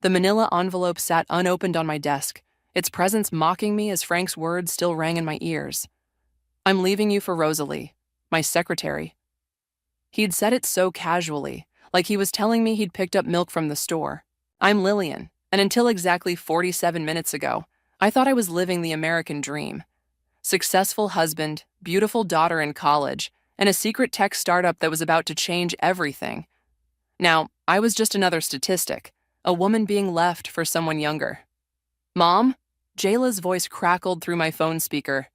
The manila envelope sat unopened on my desk, its presence mocking me as Frank's words still rang in my ears. "I'm leaving you for Rosalie, my secretary." He'd said it so casually, like he was telling me he'd picked up milk from the store. I'm Lillian, and until exactly 47 minutes ago, I thought I was living the American dream. Successful husband, beautiful daughter in college, and a secret tech startup that was about to change everything. Now, I was just another statistic, a woman being left for someone younger. "Mom?" Jayla's voice crackled through my phone speaker.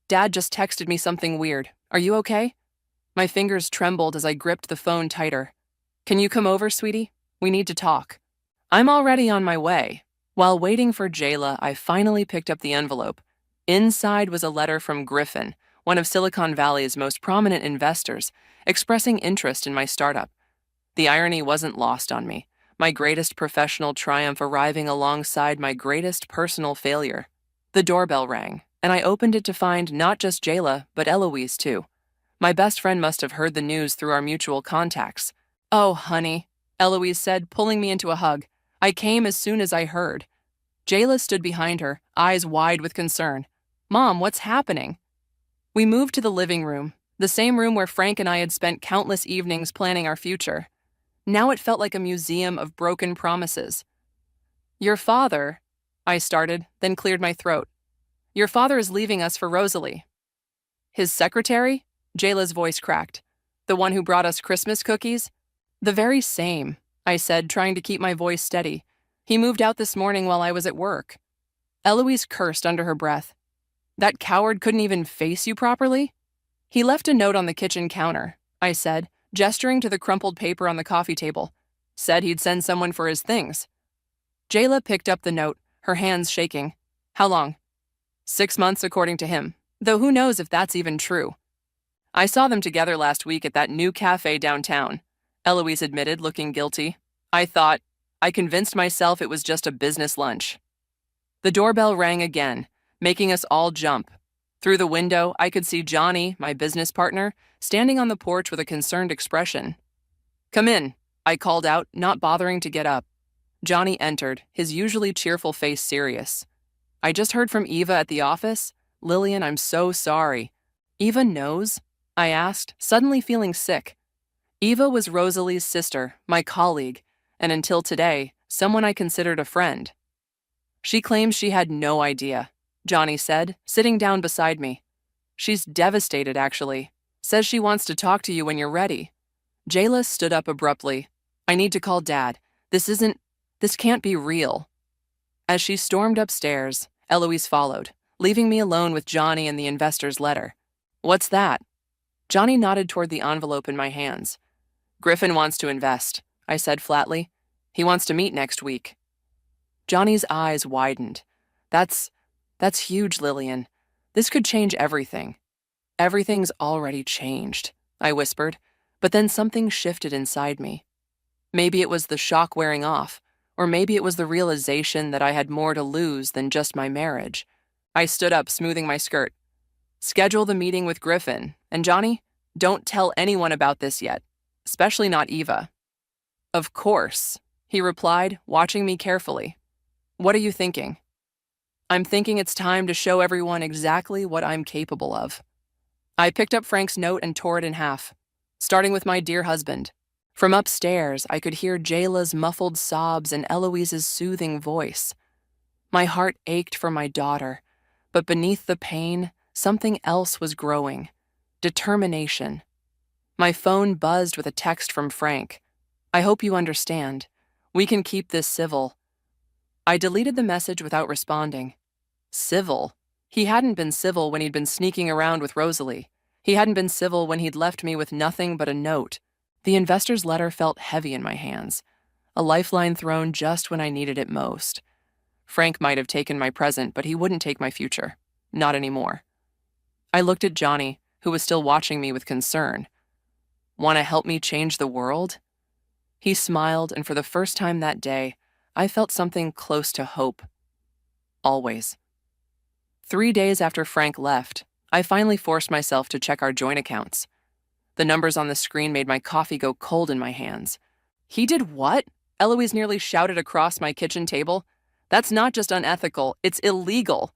"Dad just texted me something weird. Are you okay?" My fingers trembled as I gripped the phone tighter. "Can you come over, sweetie? We need to talk." I'm already on my way. While waiting for Jayla, I finally picked up the envelope. Inside was a letter from Griffin, one of Silicon Valley's most prominent investors, expressing interest in my startup. The irony wasn't lost on me, my greatest professional triumph arriving alongside my greatest personal failure. The doorbell rang, and I opened it to find not just Jayla, but Eloise too. My best friend must have heard the news through our mutual contacts. "Oh, honey," Eloise said, pulling me into a hug. "I came as soon as I heard." Jayla stood behind her, eyes wide with concern. "Mom, what's happening?" We moved to the living room, the same room where Frank and I had spent countless evenings planning our future. Now it felt like a museum of broken promises. "Your father," I started, then cleared my throat. "Your father is leaving us for Rosalie." "His secretary?" Jayla's voice cracked. "The one who brought us Christmas cookies?" "The very same," I said, trying to keep my voice steady. "He moved out this morning while I was at work." Eloise cursed under her breath. "That coward couldn't even face you properly?" "He left a note on the kitchen counter," I said, gesturing to the crumpled paper on the coffee table. "Said he'd send someone for his things." Jayla picked up the note, her hands shaking. "How long?" "6 months, according to him, though who knows if that's even true." "I saw them together last week at that new cafe downtown," Eloise admitted, looking guilty. I convinced myself it was just a business lunch." The doorbell rang again, making us all jump. Through the window, I could see Johnny, my business partner, standing on the porch with a concerned expression. "Come in," I called out, not bothering to get up. Johnny entered, his usually cheerful face serious. "I just heard from Eva at the office. Lillian, I'm so sorry." "Eva knows?" I asked, suddenly feeling sick. Eva was Rosalie's sister, my colleague, and until today, someone I considered a friend. "She claims she had no idea," Johnny said, sitting down beside me. "She's devastated, actually. Says she wants to talk to you when you're ready." Jayla stood up abruptly. "I need to call Dad. This can't be real." As she stormed upstairs, Eloise followed, leaving me alone with Johnny and the investor's letter. "What's that?" Johnny nodded toward the envelope in my hands. "Griffin wants to invest," I said flatly. "He wants to meet next week." Johnny's eyes widened. That's huge, Lillian. This could change everything." "Everything's already changed," I whispered, but then something shifted inside me. Maybe it was the shock wearing off, or maybe it was the realization that I had more to lose than just my marriage. I stood up, smoothing my skirt. "Schedule the meeting with Griffin, and Johnny, don't tell anyone about this yet, especially not Eva." "Of course," he replied, watching me carefully. "What are you thinking?" "I'm thinking it's time to show everyone exactly what I'm capable of." I picked up Frank's note and tore it in half, starting with "My dear husband." From upstairs, I could hear Jayla's muffled sobs and Eloise's soothing voice. My heart ached for my daughter, but beneath the pain, something else was growing. Determination. My phone buzzed with a text from Frank. "I hope you understand. We can keep this civil." I deleted the message without responding. Civil? He hadn't been civil when he'd been sneaking around with Rosalie. He hadn't been civil when he'd left me with nothing but a note. The investor's letter felt heavy in my hands, a lifeline thrown just when I needed it most. Frank might have taken my present, but he wouldn't take my future. Not anymore. I looked at Johnny, who was still watching me with concern. "Want to help me change the world?" He smiled, and for the first time that day, I felt something close to hope. Always. 3 days after Frank left, I finally forced myself to check our joint accounts. The numbers on the screen made my coffee go cold in my hands. "He did what?" Eloise nearly shouted across my kitchen table. That's not just unethical, it's illegal.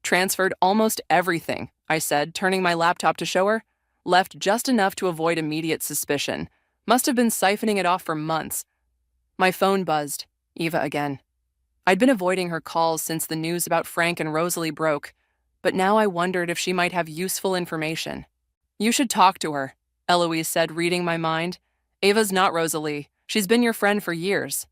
Transferred almost everything, I said, turning my laptop to show her. Left just enough to avoid immediate suspicion. Must have been siphoning it off for months. My phone buzzed. Eva again. I'd been avoiding her calls since the news about Frank and Rosalie broke, but now I wondered if she might have useful information. You should talk to her, Eloise said, reading my mind. Ava's not Rosalie. She's been your friend for years.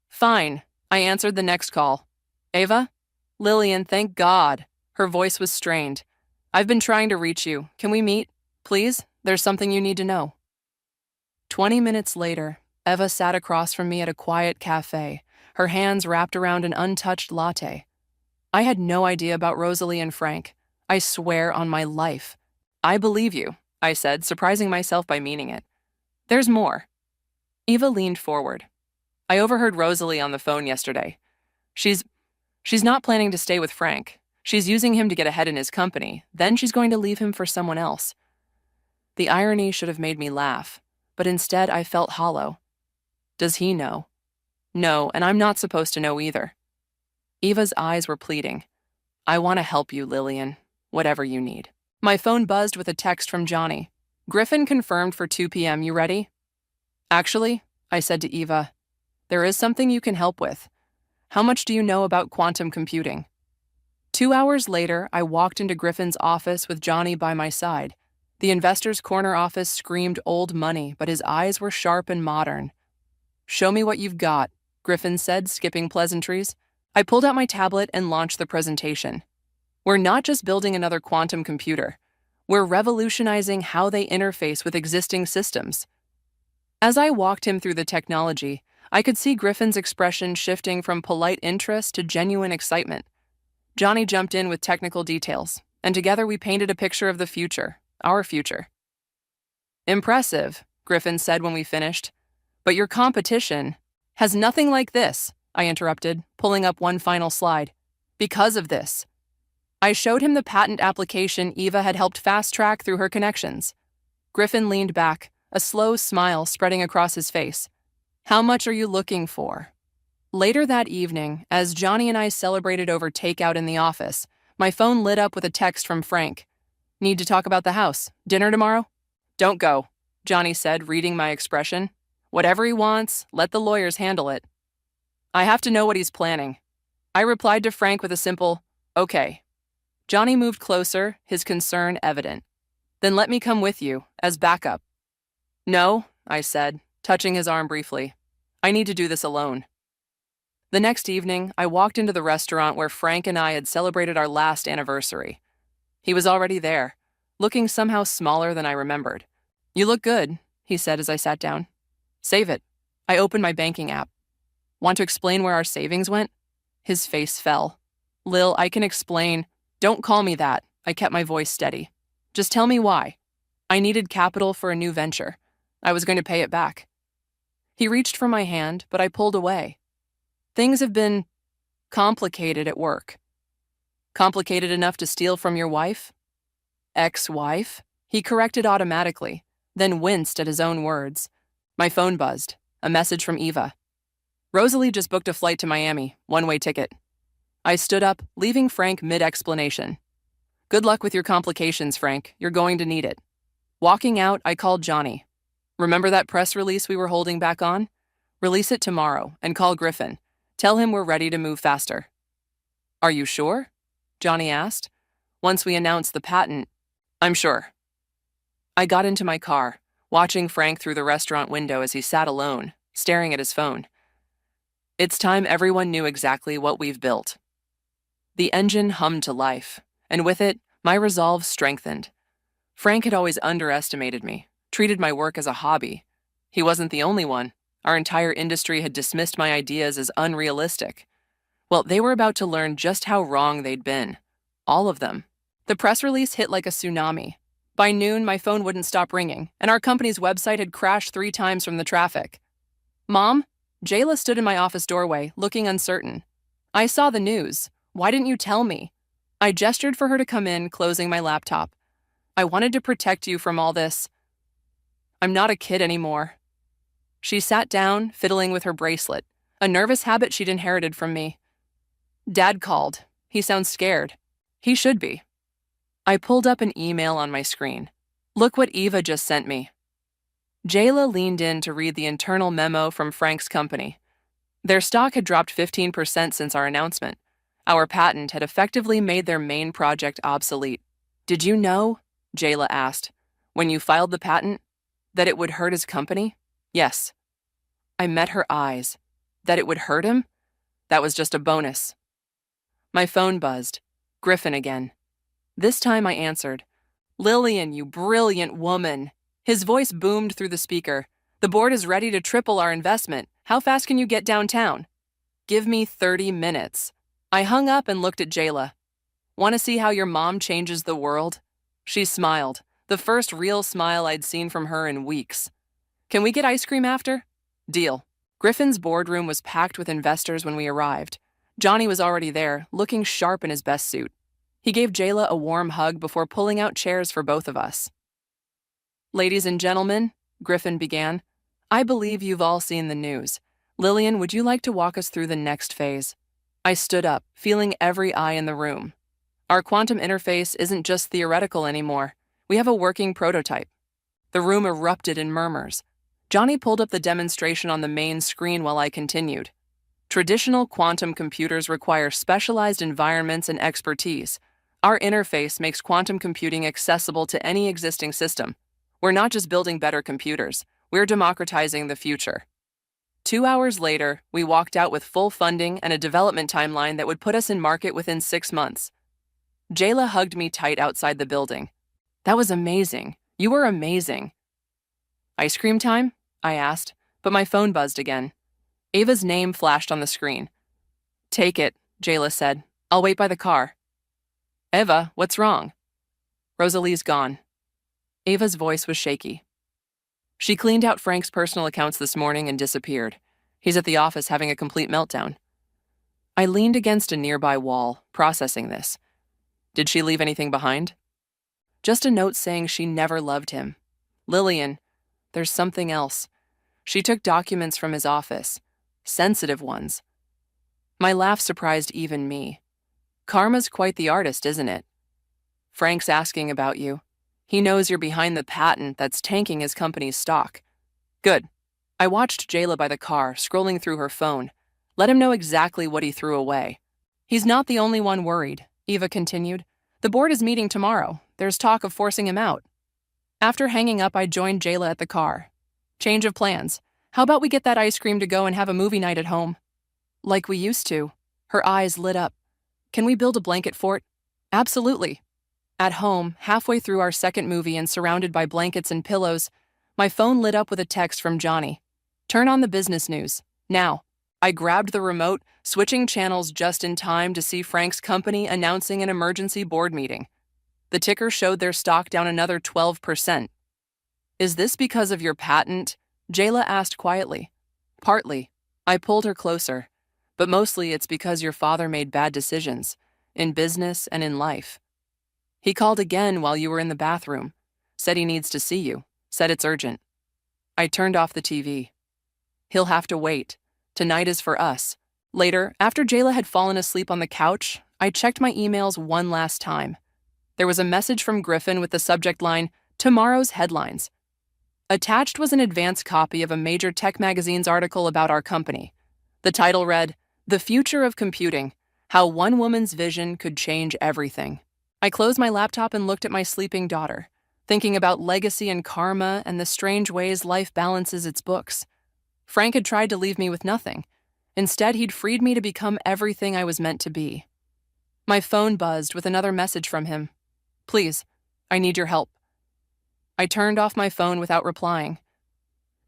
Fine, I answered the next call. Ava? Lillian, thank God. Her voice was strained. I've been trying to reach you. Can we meet? Please? There's something you need to know. 20 minutes later, Eva sat across from me at a quiet cafe, her hands wrapped around an untouched latte. I had no idea about Rosalie and Frank. I swear on my life. I believe you, I said, surprising myself by meaning it. There's more. Eva leaned forward. I overheard Rosalie on the phone yesterday. She's not planning to stay with Frank. She's using him to get ahead in his company. Then she's going to leave him for someone else. The irony should have made me laugh, but instead I felt hollow. Does he know? No, and I'm not supposed to know either. Eva's eyes were pleading. I want to help you, Lillian. Whatever you need. My phone buzzed with a text from Johnny. Griffin confirmed for 2 p.m. You ready? Actually, I said to Eva, there is something you can help with. How much do you know about quantum computing? 2 hours later, I walked into Griffin's office with Johnny by my side. The investor's corner office screamed old money, but his eyes were sharp and modern. Show me what you've got, Griffin said, skipping pleasantries. I pulled out my tablet and launched the presentation. We're not just building another quantum computer. We're revolutionizing how they interface with existing systems. As I walked him through the technology, I could see Griffin's expression shifting from polite interest to genuine excitement. Johnny jumped in with technical details, and together we painted a picture of the future, our future. Impressive, Griffin said when we finished. But your competition has nothing like this, I interrupted, pulling up one final slide. Because of this. I showed him the patent application Eva had helped fast-track through her connections. Griffin leaned back, a slow smile spreading across his face. How much are you looking for? Later that evening, as Johnny and I celebrated over takeout in the office, my phone lit up with a text from Frank. Need to talk about the house. Dinner tomorrow? Don't go, Johnny said, reading my expression. Whatever he wants, let the lawyers handle it. I have to know what he's planning. I replied to Frank with a simple, okay. Johnny moved closer, his concern evident. Then let me come with you, as backup. No, I said, touching his arm briefly. I need to do this alone. The next evening, I walked into the restaurant where Frank and I had celebrated our last anniversary. He was already there, looking somehow smaller than I remembered. You look good, he said as I sat down. Save it. I opened my banking app. Want to explain where our savings went? His face fell. Lil, I can explain. Don't call me that. I kept my voice steady. Just tell me why. I needed capital for a new venture. I was going to pay it back. He reached for my hand, but I pulled away. Things have been complicated at work. Complicated enough to steal from your wife? Ex-wife? He corrected automatically, then winced at his own words. My phone buzzed. A message from Eva. Rosalie just booked a flight to Miami, one-way ticket. I stood up, leaving Frank mid-explanation. Good luck with your complications, Frank. You're going to need it. Walking out, I called Johnny. Remember that press release we were holding back on? Release it tomorrow and call Griffin. Tell him we're ready to move faster. Are you sure? Johnny asked. Once we announced the patent, I'm sure. I got into my car, watching Frank through the restaurant window as he sat alone, staring at his phone. It's time everyone knew exactly what we've built. The engine hummed to life, and with it, my resolve strengthened. Frank had always underestimated me, treated my work as a hobby. He wasn't the only one. Our entire industry had dismissed my ideas as unrealistic. Well, they were about to learn just how wrong they'd been. All of them. The press release hit like a tsunami. By noon, my phone wouldn't stop ringing, and our company's website had crashed 3 times from the traffic. Mom? Jayla stood in my office doorway, looking uncertain. I saw the news. Why didn't you tell me? I gestured for her to come in, closing my laptop. I wanted to protect you from all this. I'm not a kid anymore. She sat down, fiddling with her bracelet, a nervous habit she'd inherited from me. Dad called. He sounds scared. He should be. I pulled up an email on my screen. Look what Eva just sent me. Jayla leaned in to read the internal memo from Frank's company. Their stock had dropped 15% since our announcement. Our patent had effectively made their main project obsolete. Did you know, Jayla asked, when you filed the patent, that it would hurt his company? Yes. I met her eyes. That it would hurt him? That was just a bonus. My phone buzzed. Griffin again. This time I answered. Lillian, you brilliant woman. His voice boomed through the speaker. The board is ready to triple our investment. How fast can you get downtown? Give me 30 minutes. I hung up and looked at Jayla. Want to see how your mom changes the world? She smiled, the first real smile I'd seen from her in weeks. Can we get ice cream after? Deal. Griffin's boardroom was packed with investors when we arrived. Johnny was already there, looking sharp in his best suit. He gave Jayla a warm hug before pulling out chairs for both of us. Ladies and gentlemen, Griffin began, I believe you've all seen the news. Lillian, would you like to walk us through the next phase? I stood up, feeling every eye in the room. Our quantum interface isn't just theoretical anymore. We have a working prototype. The room erupted in murmurs. Johnny pulled up the demonstration on the main screen while I continued. Traditional quantum computers require specialized environments and expertise. Our interface makes quantum computing accessible to any existing system. We're not just building better computers, we're democratizing the future. 2 hours later, we walked out with full funding and a development timeline that would put us in market within 6 months. Jayla hugged me tight outside the building. That was amazing. You were amazing. Ice cream time? I asked, but my phone buzzed again. Ava's name flashed on the screen. Take it, Jayla said. I'll wait by the car. Eva, what's wrong? Rosalie's gone. Ava's voice was shaky. She cleaned out Frank's personal accounts this morning and disappeared. He's at the office having a complete meltdown. I leaned against a nearby wall, processing this. Did she leave anything behind? Just a note saying she never loved him. Lillian, there's something else. She took documents from his office. Sensitive ones. My laugh surprised even me. Karma's quite the artist, isn't it? Frank's asking about you. He knows you're behind the patent that's tanking his company's stock. Good. I watched Jayla by the car, scrolling through her phone. Let him know exactly what he threw away. He's not the only one worried, Eva continued. The board is meeting tomorrow. There's talk of forcing him out. After hanging up, I joined Jayla at the car. Change of plans. How about we get that ice cream to go and have a movie night at home? Like we used to. Her eyes lit up. Can we build a blanket fort? Absolutely. At home, halfway through our second movie and surrounded by blankets and pillows, my phone lit up with a text from Johnny. Turn on the business news. Now. I grabbed the remote, switching channels just in time to see Frank's company announcing an emergency board meeting. The ticker showed their stock down another 12%. Is this because of your patent? Jayla asked quietly. Partly. I pulled her closer. But mostly it's because your father made bad decisions, in business and in life. He called again while you were in the bathroom, said he needs to see you, said it's urgent. I turned off the TV. He'll have to wait. Tonight is for us. Later, after Jayla had fallen asleep on the couch, I checked my emails one last time. There was a message from Griffin with the subject line, Tomorrow's Headlines. Attached was an advance copy of a major tech magazine's article about our company. The title read, The Future of Computing, How One Woman's Vision Could Change Everything. I closed my laptop and looked at my sleeping daughter, thinking about legacy and karma and the strange ways life balances its books. Frank had tried to leave me with nothing. Instead, he'd freed me to become everything I was meant to be. My phone buzzed with another message from him. Please, I need your help. I turned off my phone without replying.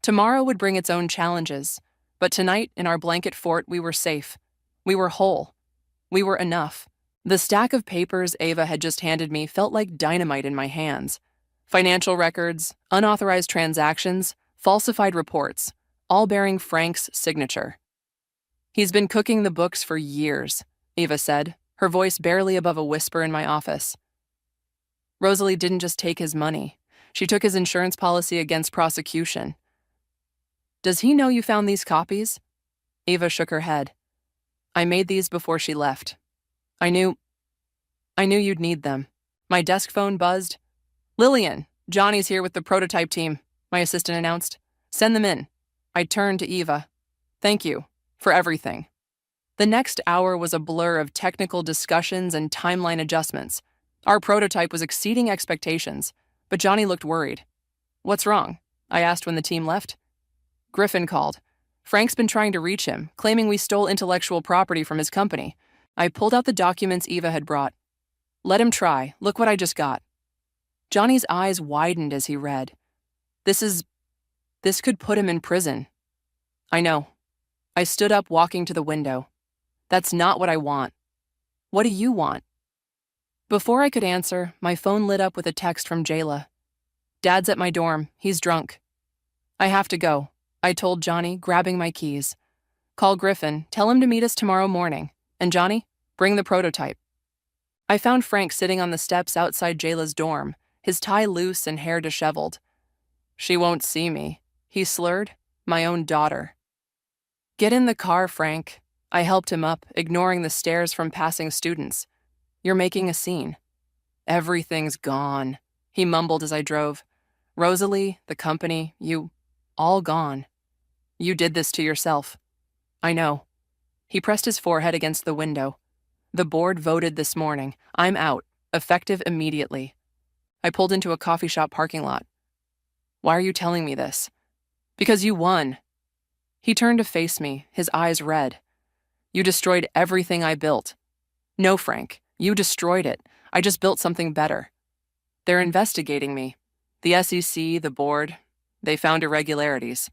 Tomorrow would bring its own challenges, but tonight, in our blanket fort, we were safe. We were whole. We were enough. The stack of papers Ava had just handed me felt like dynamite in my hands. Financial records, unauthorized transactions, falsified reports, all bearing Frank's signature. He's been cooking the books for years, Ava said, her voice barely above a whisper in my office. Rosalie didn't just take his money. She took his insurance policy against prosecution. Does he know you found these copies? Eva shook her head. I made these before she left. I knew you'd need them. My desk phone buzzed. Lillian, Johnny's here with the prototype team, my assistant announced. Send them in. I turned to Eva. Thank you for everything. The next hour was a blur of technical discussions and timeline adjustments. Our prototype was exceeding expectations, but Johnny looked worried. What's wrong? I asked when the team left. Griffin called. Frank's been trying to reach him, claiming we stole intellectual property from his company. I pulled out the documents Eva had brought. Let him try. Look what I just got. Johnny's eyes widened as he read. This could put him in prison. I know. I stood up, walking to the window. That's not what I want. What do you want? Before I could answer, my phone lit up with a text from Jayla. Dad's at my dorm. He's drunk. I have to go, I told Johnny, grabbing my keys. Call Griffin. Tell him to meet us tomorrow morning. And Johnny, bring the prototype. I found Frank sitting on the steps outside Jayla's dorm, his tie loose and hair disheveled. She won't see me, he slurred. My own daughter. Get in the car, Frank. I helped him up, ignoring the stares from passing students. You're making a scene. Everything's gone, he mumbled as I drove. Rosalie, the company, you, all gone. You did this to yourself. I know. He pressed his forehead against the window. The board voted this morning. I'm out, effective immediately. I pulled into a coffee shop parking lot. Why are you telling me this? Because you won. He turned to face me, his eyes red. You destroyed everything I built. No, Frank, you destroyed it. I just built something better. They're investigating me. The SEC, the board, they found irregularities.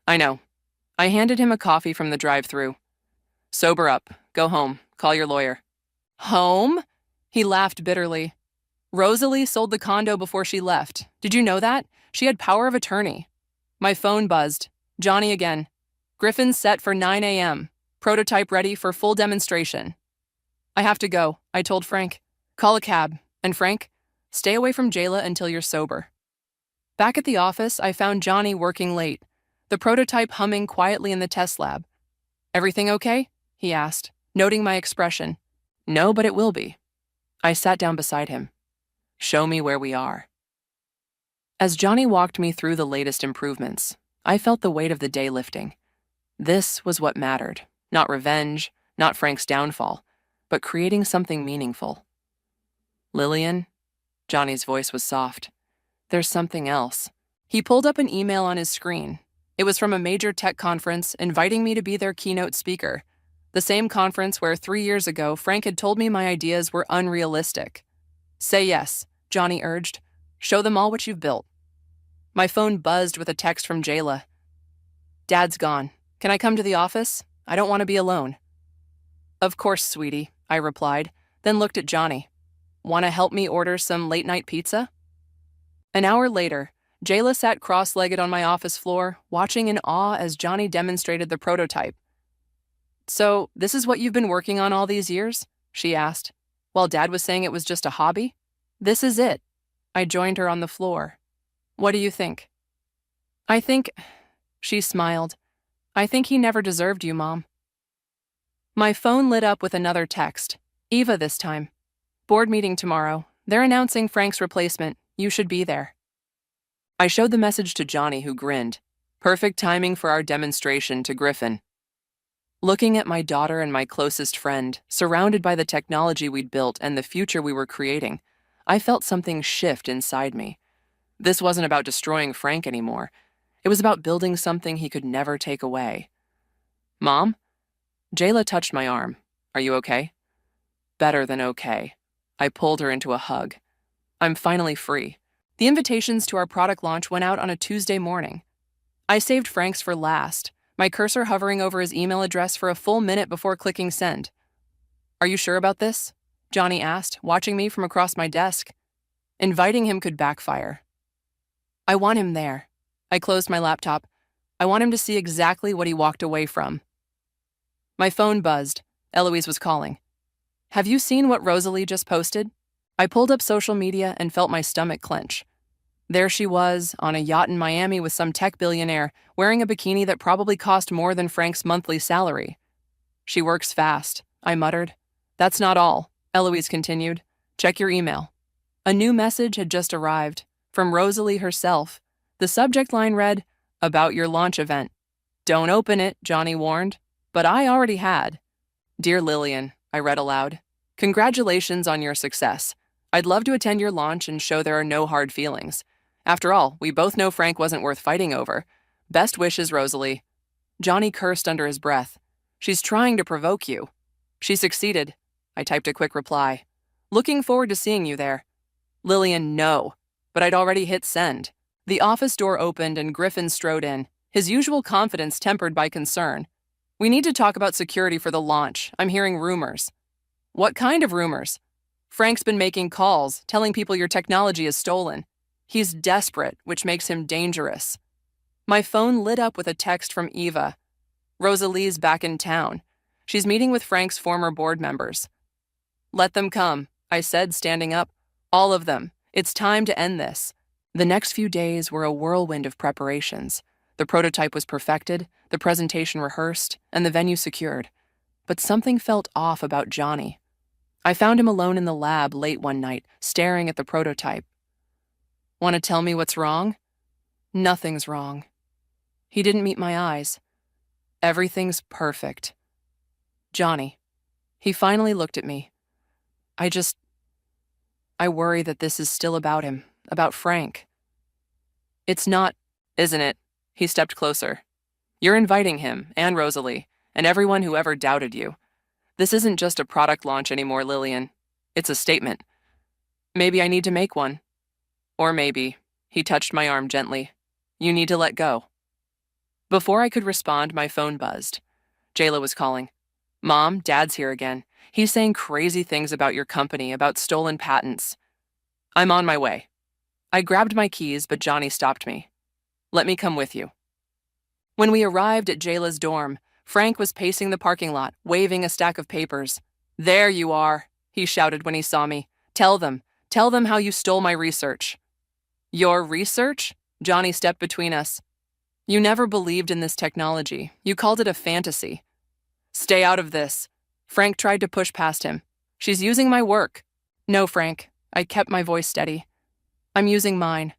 I know. I handed him a coffee from the drive-thru. Sober up. Go home. Call your lawyer. Home? He laughed bitterly. Rosalie sold the condo before she left. Did you know that? She had power of attorney. My phone buzzed. Johnny again. Griffin's set for 9 a.m. Prototype ready for full demonstration. I have to go, I told Frank. Call a cab. And Frank, stay away from Jayla until you're sober. Back at the office, I found Johnny working late, the prototype humming quietly in the test lab. Everything okay? He asked, noting my expression. No, but it will be. I sat down beside him. Show me where we are. As Johnny walked me through the latest improvements, I felt the weight of the day lifting. This was what mattered. Not revenge, not Frank's downfall, but creating something meaningful. Lillian? Johnny's voice was soft. There's something else. He pulled up an email on his screen. It was from a major tech conference inviting me to be their keynote speaker. The same conference where 3 years ago Frank had told me my ideas were unrealistic. Say yes, Johnny urged. Show them all what you've built. My phone buzzed with a text from Jayla. Dad's gone. Can I come to the office? I don't want to be alone. Of course, sweetie, I replied, then looked at Johnny. Want to help me order some late-night pizza? An hour later, Jayla sat cross-legged on my office floor, watching in awe as Johnny demonstrated the prototype. So, this is what you've been working on all these years? She asked, while Dad was saying it was just a hobby. This is it. I joined her on the floor. What do you think? She smiled. I think he never deserved you, Mom. My phone lit up with another text. Eva this time. Board meeting tomorrow. They're announcing Frank's replacement. You should be there. I showed the message to Johnny, who grinned. Perfect timing for our demonstration to Griffin. Looking at my daughter and my closest friend, surrounded by the technology we'd built and the future we were creating, I felt something shift inside me. This wasn't about destroying Frank anymore. It was about building something he could never take away. Mom? Jayla touched my arm. Are you okay? Better than okay. I pulled her into a hug. I'm finally free. The invitations to our product launch went out on a Tuesday morning. I saved Frank's for last, my cursor hovering over his email address for a full minute before clicking send. Are you sure about this? Johnny asked, watching me from across my desk. Inviting him could backfire. I want him there. I closed my laptop. I want him to see exactly what he walked away from. My phone buzzed. Eloise was calling. Have you seen what Rosalie just posted? I pulled up social media and felt my stomach clench. There she was, on a yacht in Miami with some tech billionaire, wearing a bikini that probably cost more than Frank's monthly salary. She works fast, I muttered. That's not all, Eloise continued. Check your email. A new message had just arrived, from Rosalie herself. The subject line read, "About your launch event." Don't open it, Johnny warned. But I already had. Dear Lillian, I read aloud. Congratulations on your success. I'd love to attend your launch and show there are no hard feelings. After all, we both know Frank wasn't worth fighting over. Best wishes, Rosalie. Johnny cursed under his breath. She's trying to provoke you. She succeeded. I typed a quick reply. Looking forward to seeing you there. Lillian, no. But I'd already hit send. The office door opened and Griffin strode in, his usual confidence tempered by concern. We need to talk about security for the launch. I'm hearing rumors. What kind of rumors? Frank's been making calls, telling people your technology is stolen. He's desperate, which makes him dangerous. My phone lit up with a text from Eva. Rosalie's back in town. She's meeting with Frank's former board members. Let them come, I said, standing up. All of them. It's time to end this. The next few days were a whirlwind of preparations. The prototype was perfected, the presentation rehearsed, and the venue secured. But something felt off about Johnny. I found him alone in the lab late one night, staring at the prototype. Want to tell me what's wrong? Nothing's wrong. He didn't meet my eyes. Everything's perfect. Johnny. He finally looked at me. I worry that this is still about him, about Frank. It's not, isn't it? He stepped closer. You're inviting him, and Rosalie, and everyone who ever doubted you. This isn't just a product launch anymore, Lillian. It's a statement. Maybe I need to make one. Or maybe, he touched my arm gently, you need to let go. Before I could respond, my phone buzzed. Jayla was calling. Mom, Dad's here again. He's saying crazy things about your company, about stolen patents. I'm on my way. I grabbed my keys, but Johnny stopped me. Let me come with you. When we arrived at Jayla's dorm, Frank was pacing the parking lot, waving a stack of papers. There you are, he shouted when he saw me. Tell them how you stole my research. Your research? Johnny stepped between us. You never believed in this technology. You called it a fantasy. Stay out of this. Frank tried to push past him. She's using my work. No, Frank. I kept my voice steady. I'm using mine.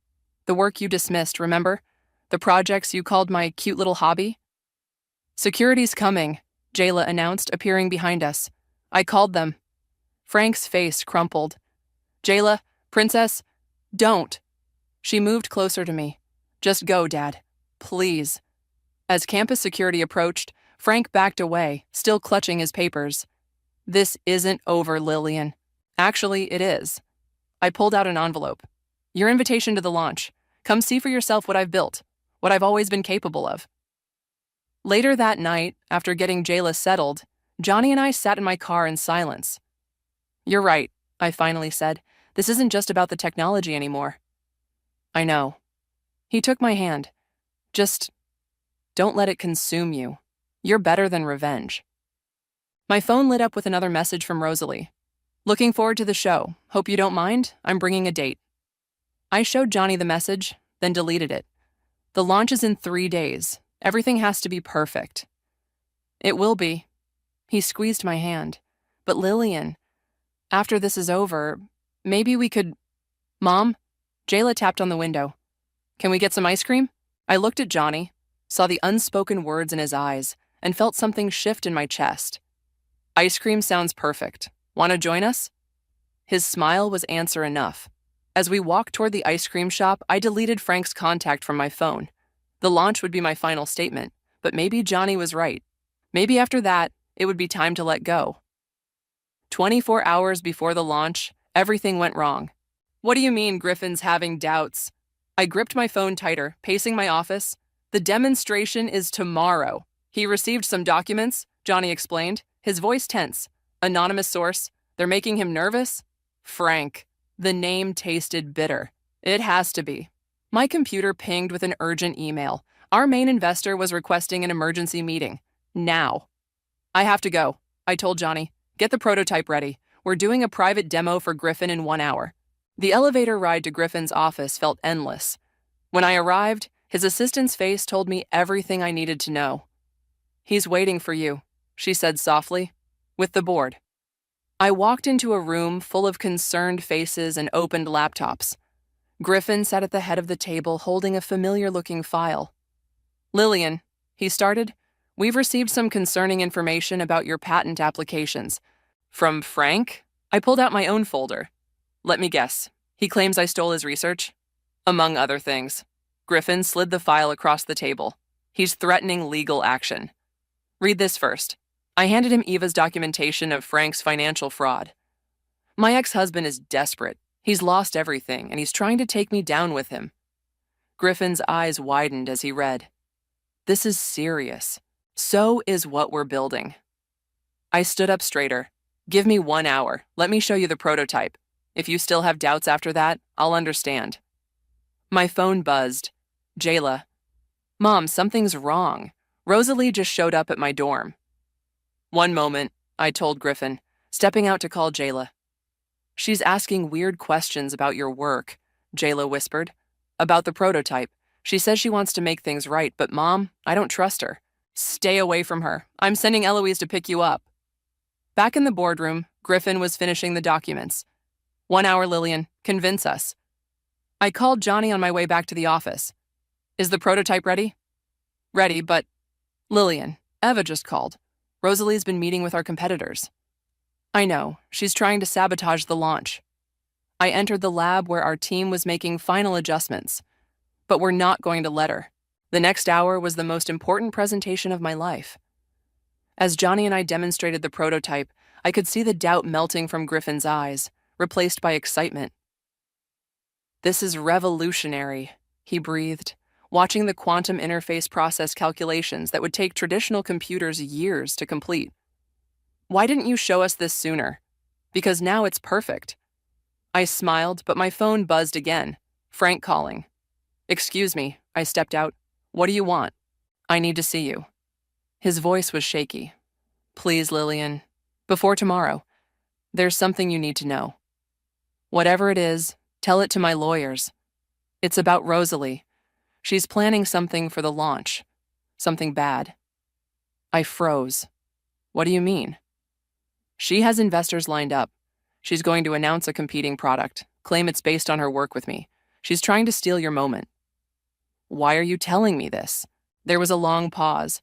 The work you dismissed, remember? The projects you called my cute little hobby? Security's coming, Jayla announced, appearing behind us. I called them. Frank's face crumpled. Jayla, Princess, don't. She moved closer to me. Just go, Dad. Please. As campus security approached, Frank backed away, still clutching his papers. This isn't over, Lillian. Actually, it is. I pulled out an envelope. Your invitation to the launch. Come see for yourself what I've built, what I've always been capable of. Later that night, after getting Jayla settled, Johnny and I sat in my car in silence. You're right, I finally said. This isn't just about the technology anymore. I know. He took my hand. Just don't let it consume you. You're better than revenge. My phone lit up with another message from Rosalie. Looking forward to the show. Hope you don't mind. I'm bringing a date. I showed Johnny the message, then deleted it. The launch is in 3 days. Everything has to be perfect. It will be. He squeezed my hand. But Lillian, after this is over, maybe we could... Mom? Jayla tapped on the window. Can we get some ice cream? I looked at Johnny, saw the unspoken words in his eyes, and felt something shift in my chest. Ice cream sounds perfect. Want to join us? His smile was answer enough. As we walked toward the ice cream shop, I deleted Frank's contact from my phone. The launch would be my final statement, but maybe Johnny was right. Maybe after that, it would be time to let go. 24 hours before the launch, everything went wrong. What do you mean Griffin's having doubts? I gripped my phone tighter, pacing my office. The demonstration is tomorrow. He received some documents, Johnny explained, his voice tense. Anonymous source. They're making him nervous? Frank. The name tasted bitter. It has to be. My computer pinged with an urgent email. Our main investor was requesting an emergency meeting. Now. I have to go, I told Johnny. Get the prototype ready. We're doing a private demo for Griffin in 1 hour. The elevator ride to Griffin's office felt endless. When I arrived, his assistant's face told me everything I needed to know. "He's waiting for you," she said softly, "with the board." I walked into a room full of concerned faces and opened laptops. Griffin sat at the head of the table holding a familiar-looking file. "Lillian," he started, "we've received some concerning information about your patent applications." "From Frank?" I pulled out my own folder. "Let me guess. He claims I stole his research?" "Among other things." Griffin slid the file across the table. "He's threatening legal action." "Read this first." I handed him Eva's documentation of Frank's financial fraud. "My ex-husband is desperate. He's lost everything, and he's trying to take me down with him." Griffin's eyes widened as he read. "This is serious. So is what we're building." I stood up straighter. "Give me 1 hour. Let me show you the prototype. If you still have doubts after that, I'll understand." My phone buzzed. Jayla. "Mom, something's wrong. Rosalie just showed up at my dorm." "One moment," I told Griffin, stepping out to call Jayla. "She's asking weird questions about your work," Jayla whispered. "About the prototype. She says she wants to make things right, but Mom, I don't trust her." "Stay away from her. I'm sending Eloise to pick you up." Back in the boardroom, Griffin was finishing the documents. 1 hour, Lillian. Convince us." I called Johnny on my way back to the office. "Is the prototype ready?" "Ready, but..." "Lillian, Eva just called. Rosalie's been meeting with our competitors." "I know. She's trying to sabotage the launch." I entered the lab where our team was making final adjustments. But we're not going to let her. The next hour was the most important presentation of my life. As Johnny and I demonstrated the prototype, I could see the doubt melting from Griffin's eyes, replaced by excitement. "This is revolutionary," he breathed, watching the quantum interface process calculations that would take traditional computers years to complete. "Why didn't you show us this sooner?" "Because now it's perfect." I smiled, but my phone buzzed again. Frank calling. "Excuse me," I stepped out. "What do you want?" "I need to see you." His voice was shaky. "Please, Lillian. Before tomorrow. There's something you need to know. Whatever it is, tell it to my lawyers. It's about Rosalie. She's planning something for the launch. Something bad." I froze. "What do you mean?" "She has investors lined up. She's going to announce a competing product, claim it's based on her work with me. She's trying to steal your moment." "Why are you telling me this?" There was a long pause.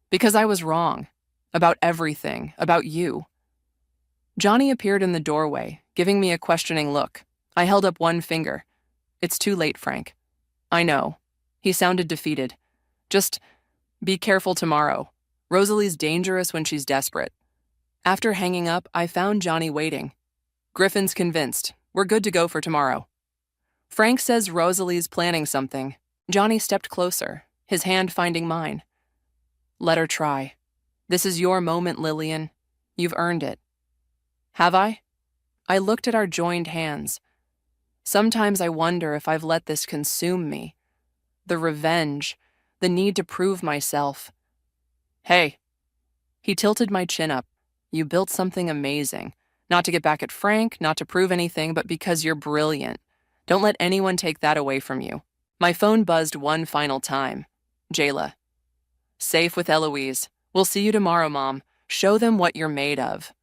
"Because I was wrong. About everything. About you." Johnny appeared in the doorway, giving me a questioning look. I held up one finger. "It's too late, Frank." "I know." He sounded defeated. "Just be careful tomorrow. Rosalie's dangerous when she's desperate." After hanging up, I found Johnny waiting. "Griffin's convinced. We're good to go for tomorrow." "Frank says Rosalie's planning something." Johnny stepped closer, his hand finding mine. "Let her try. This is your moment, Lillian. You've earned it." "Have I?" I looked at our joined hands. Sometimes I wonder if I've let this consume me. The revenge, the need to prove myself. "Hey." He tilted my chin up. "You built something amazing. Not to get back at Frank, not to prove anything, but because you're brilliant. Don't let anyone take that away from you." My phone buzzed one final time. Jayla. "Safe with Eloise. We'll see you tomorrow, Mom. Show them what you're made of."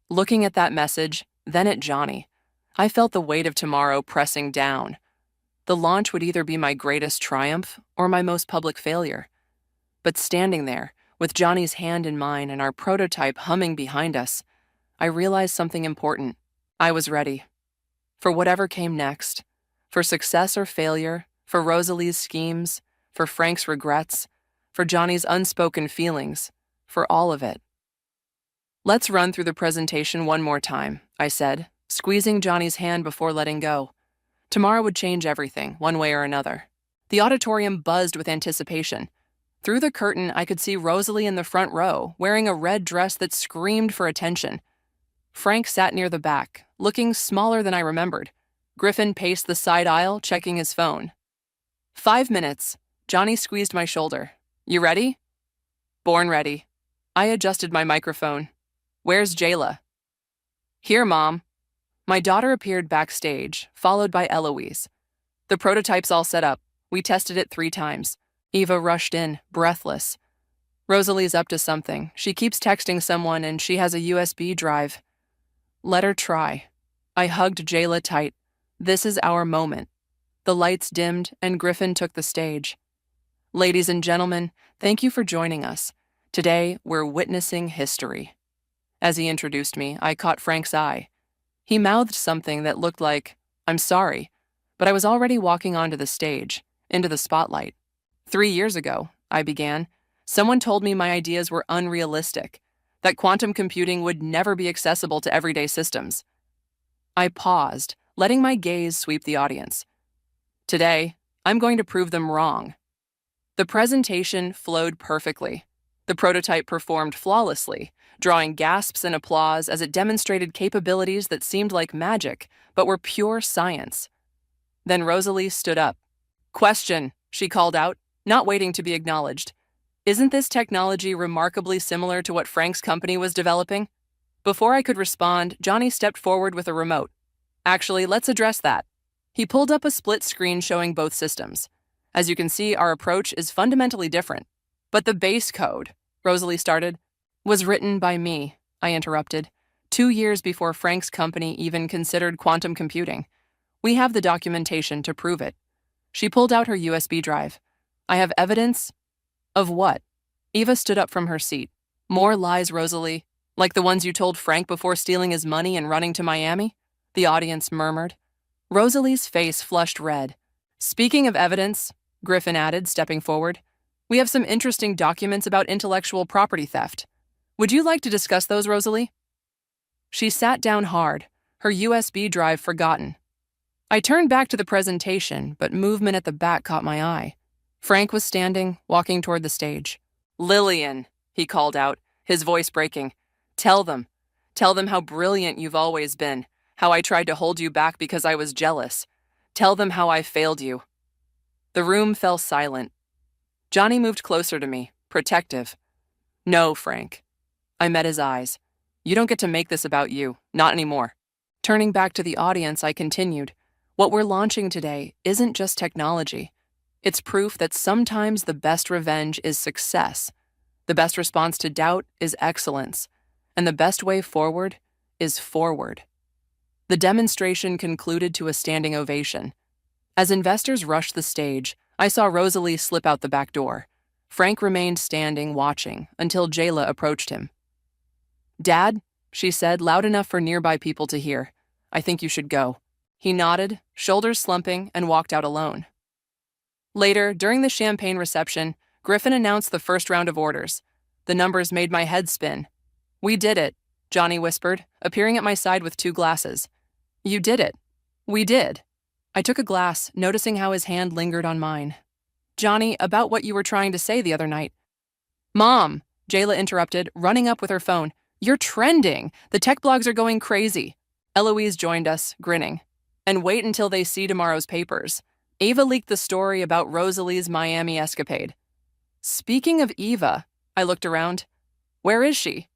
Looking at that message, then at Johnny, I felt the weight of tomorrow pressing down. The launch would either be my greatest triumph or my most public failure. But standing there, with Johnny's hand in mine and our prototype humming behind us, I realized something important. I was ready. For whatever came next. For success or failure, for Rosalie's schemes, for Frank's regrets, for Johnny's unspoken feelings, for all of it. "Let's run through the presentation one more time," I said, squeezing Johnny's hand before letting go. Tomorrow would change everything, one way or another. The auditorium buzzed with anticipation. Through the curtain, I could see Rosalie in the front row, wearing a red dress that screamed for attention. Frank sat near the back, looking smaller than I remembered. Griffin paced the side aisle, checking his phone. 5 minutes. Johnny squeezed my shoulder. "You ready?" "Born ready." I adjusted my microphone. "Where's Jayla?" "Here, Mom." My daughter appeared backstage, followed by Eloise. The prototype's all set up. We tested it 3 times. Eva rushed in, breathless. Rosalie's up to something. She keeps texting someone and she has a USB drive. Let her try. I hugged Jayla tight. This is our moment. The lights dimmed and Griffin took the stage. Ladies and gentlemen, thank you for joining us. Today, we're witnessing history. As he introduced me, I caught Frank's eye. He mouthed something that looked like, "I'm sorry," but I was already walking onto the stage, into the spotlight. 3 years ago, I began, someone told me my ideas were unrealistic, that quantum computing would never be accessible to everyday systems. I paused, letting my gaze sweep the audience. Today, I'm going to prove them wrong. The presentation flowed perfectly. The prototype performed flawlessly, drawing gasps and applause as it demonstrated capabilities that seemed like magic, but were pure science. Then Rosalie stood up. "Question," she called out, not waiting to be acknowledged. "Isn't this technology remarkably similar to what Frank's company was developing?" Before I could respond, Johnny stepped forward with a remote. "Actually, let's address that." He pulled up a split screen showing both systems. "As you can see, our approach is fundamentally different. But the base code," Rosalie started, "was written by me," I interrupted, 2 years before Frank's company even considered quantum computing. "We have the documentation to prove it." She pulled out her USB drive. "I have evidence." "Of what?" Eva stood up from her seat. "More lies, Rosalie, like the ones you told Frank before stealing his money and running to Miami?" The audience murmured. Rosalie's face flushed red. "Speaking of evidence," Griffin added, stepping forward, "we have some interesting documents about intellectual property theft. Would you like to discuss those, Rosalie?" She sat down hard, her USB drive forgotten. I turned back to the presentation, but movement at the back caught my eye. Frank was standing, walking toward the stage. "Lillian," he called out, his voice breaking. Tell them how brilliant you've always been, how I tried to hold you back because I was jealous. Tell them how I failed you." The room fell silent. Johnny moved closer to me, protective. "No, Frank." I met his eyes. "You don't get to make this about you, not anymore." Turning back to the audience, I continued. What we're launching today isn't just technology. It's proof that sometimes the best revenge is success. The best response to doubt is excellence. And the best way forward is forward. The demonstration concluded to a standing ovation. As investors rushed the stage, I saw Rosalie slip out the back door. Frank remained standing, watching, until Jayla approached him. "Dad," she said, loud enough for nearby people to hear, "I think you should go." He nodded, shoulders slumping, and walked out alone. Later, during the champagne reception, Griffin announced the first round of orders. The numbers made my head spin. "We did it," Johnny whispered, appearing at my side with 2 glasses. "You did it." "We did." I took a glass, noticing how his hand lingered on mine. "Johnny, about what you were trying to say the other night." "Mom," Jayla interrupted, running up with her phone. "You're trending. The tech blogs are going crazy." Eloise joined us, grinning. "And wait until they see tomorrow's papers. Eva leaked the story about Rosalie's Miami escapade." "Speaking of Eva," I looked around. "Where is she?"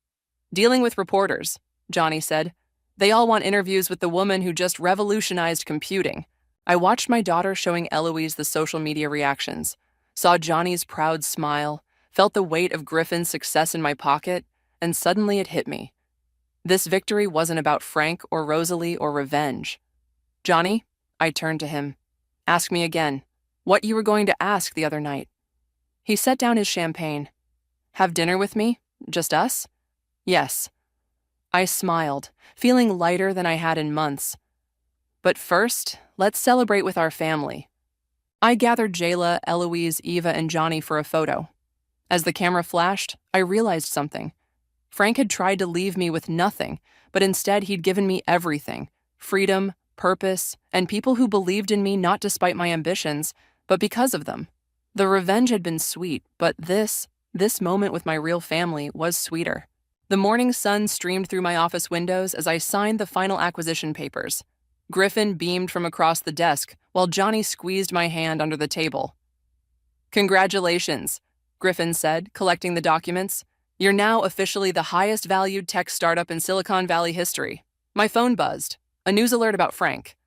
"Dealing with reporters," Johnny said. "They all want interviews with the woman who just revolutionized computing." I watched my daughter showing Eloise the social media reactions, saw Johnny's proud smile, felt the weight of Griffin's success in my pocket, and suddenly it hit me. This victory wasn't about Frank or Rosalie or revenge. "Johnny," I turned to him. "Ask me again. What you were going to ask the other night." He set down his champagne. "Have dinner with me? Just us?" "Yes." I smiled, feeling lighter than I had in months. "But first, let's celebrate with our family." I gathered Jayla, Eloise, Eva, and Johnny for a photo. As the camera flashed, I realized something. Frank had tried to leave me with nothing, but instead he'd given me everything: freedom, purpose, and people who believed in me not despite my ambitions, but because of them. The revenge had been sweet, but this moment with my real family was sweeter. The morning sun streamed through my office windows as I signed the final acquisition papers. Griffin beamed from across the desk, while Johnny squeezed my hand under the table. "Congratulations," Griffin said, collecting the documents. "You're now officially the highest-valued tech startup in Silicon Valley history." My phone buzzed. A news alert about Frank.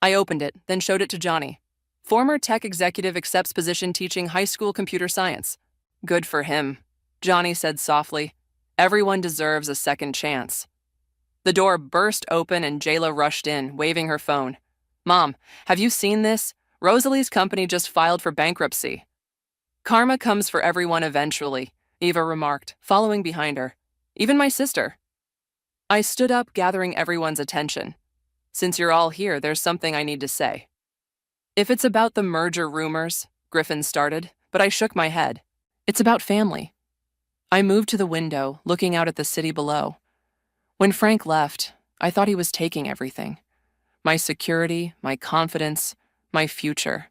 I opened it, then showed it to Johnny. Former tech executive accepts position teaching high school computer science. Good for him, Johnny said softly. Everyone deserves a second chance. The door burst open and Jayla rushed in, waving her phone. Mom, have you seen this? Rosalie's company just filed for bankruptcy. Karma comes for everyone eventually, Eva remarked, following behind her. Even my sister. I stood up, gathering everyone's attention. Since you're all here, there's something I need to say. If it's about the merger rumors, Griffin started, but I shook my head. It's about family. I moved to the window, looking out at the city below. When Frank left, I thought he was taking everything. My security, my confidence, my future.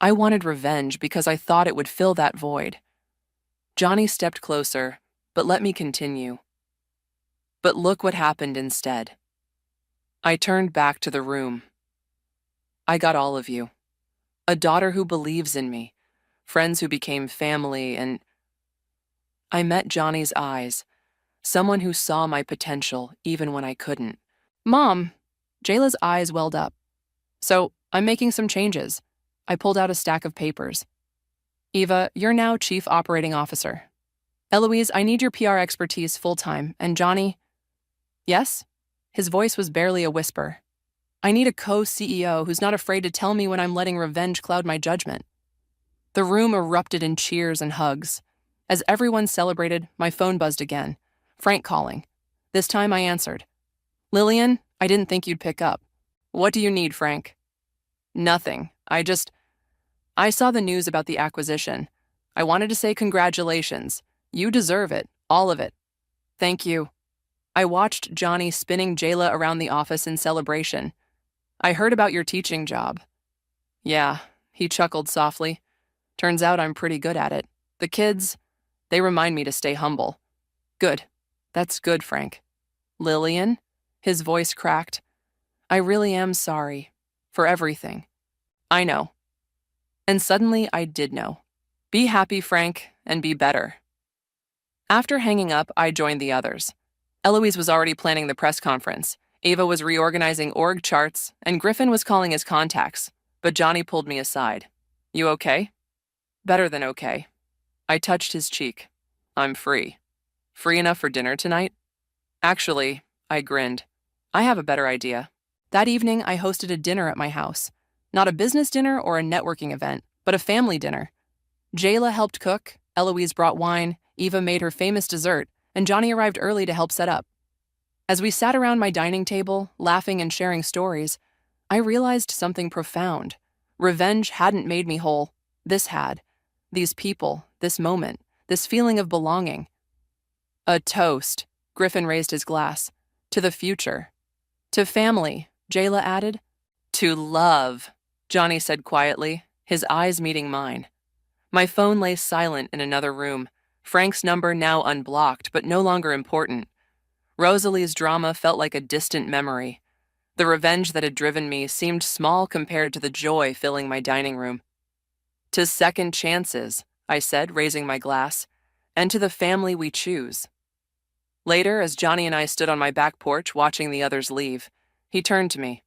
I wanted revenge because I thought it would fill that void. Johnny stepped closer, but let me continue. But look what happened instead. I turned back to the room. I got all of you. A daughter who believes in me, friends who became family, and I met Johnny's eyes, someone who saw my potential even when I couldn't. Mom, Jayla's eyes welled up. So, I'm making some changes. I pulled out a stack of papers. Eva, you're now Chief Operating Officer. Eloise, I need your PR expertise full-time, and Johnny... Yes? His voice was barely a whisper. I need a co-CEO who's not afraid to tell me when I'm letting revenge cloud my judgment. The room erupted in cheers and hugs. As everyone celebrated, my phone buzzed again. Frank calling. This time I answered. Lillian, I didn't think you'd pick up. What do you need, Frank? Nothing. I saw the news about the acquisition. I wanted to say congratulations. You deserve it, all of it. Thank you. I watched Johnny spinning Jayla around the office in celebration. I heard about your teaching job. Yeah, he chuckled softly. Turns out I'm pretty good at it. The kids, they remind me to stay humble. Good. That's good, Frank. Lillian? His voice cracked. I really am sorry. For everything. I know. And suddenly I did know. Be happy, Frank, and be better. After hanging up, I joined the others. Eloise was already planning the press conference. Ava was reorganizing org charts, and Griffin was calling his contacts. But Johnny pulled me aside. You okay? Better than okay. I touched his cheek. I'm free. Free enough for dinner tonight? Actually, I grinned. I have a better idea. That evening, I hosted a dinner at my house. Not a business dinner or a networking event, but a family dinner. Jayla helped cook, Eloise brought wine, Eva made her famous dessert, and Johnny arrived early to help set up. As we sat around my dining table, laughing and sharing stories, I realized something profound. Revenge hadn't made me whole. This had. These people, this moment, this feeling of belonging. A toast, Griffin raised his glass. To the future. To family, Jayla added. To love, Johnny said quietly, his eyes meeting mine. My phone lay silent in another room, Frank's number now unblocked but no longer important. Rosalie's drama felt like a distant memory. The revenge that had driven me seemed small compared to the joy filling my dining room. To second chances, I said, raising my glass, and to the family we choose. Later, as Johnny and I stood on my back porch watching the others leave, he turned to me.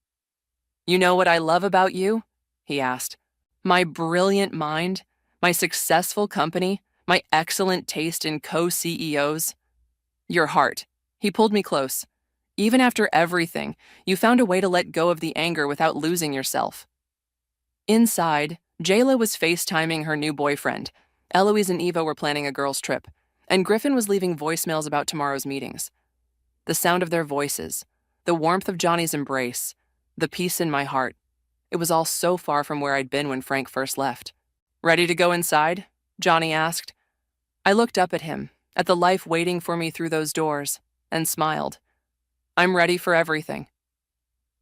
You know what I love about you? He asked. My brilliant mind, my successful company, my excellent taste in co-CEOs. Your heart. He pulled me close. Even after everything, you found a way to let go of the anger without losing yourself. Inside, Jayla was FaceTiming her new boyfriend. Eloise and Eva were planning a girls' trip, and Griffin was leaving voicemails about tomorrow's meetings. The sound of their voices, the warmth of Johnny's embrace, the peace in my heart. It was all so far from where I'd been when Frank first left. Ready to go inside? Johnny asked. I looked up at him, at the life waiting for me through those doors, and smiled. I'm ready for everything.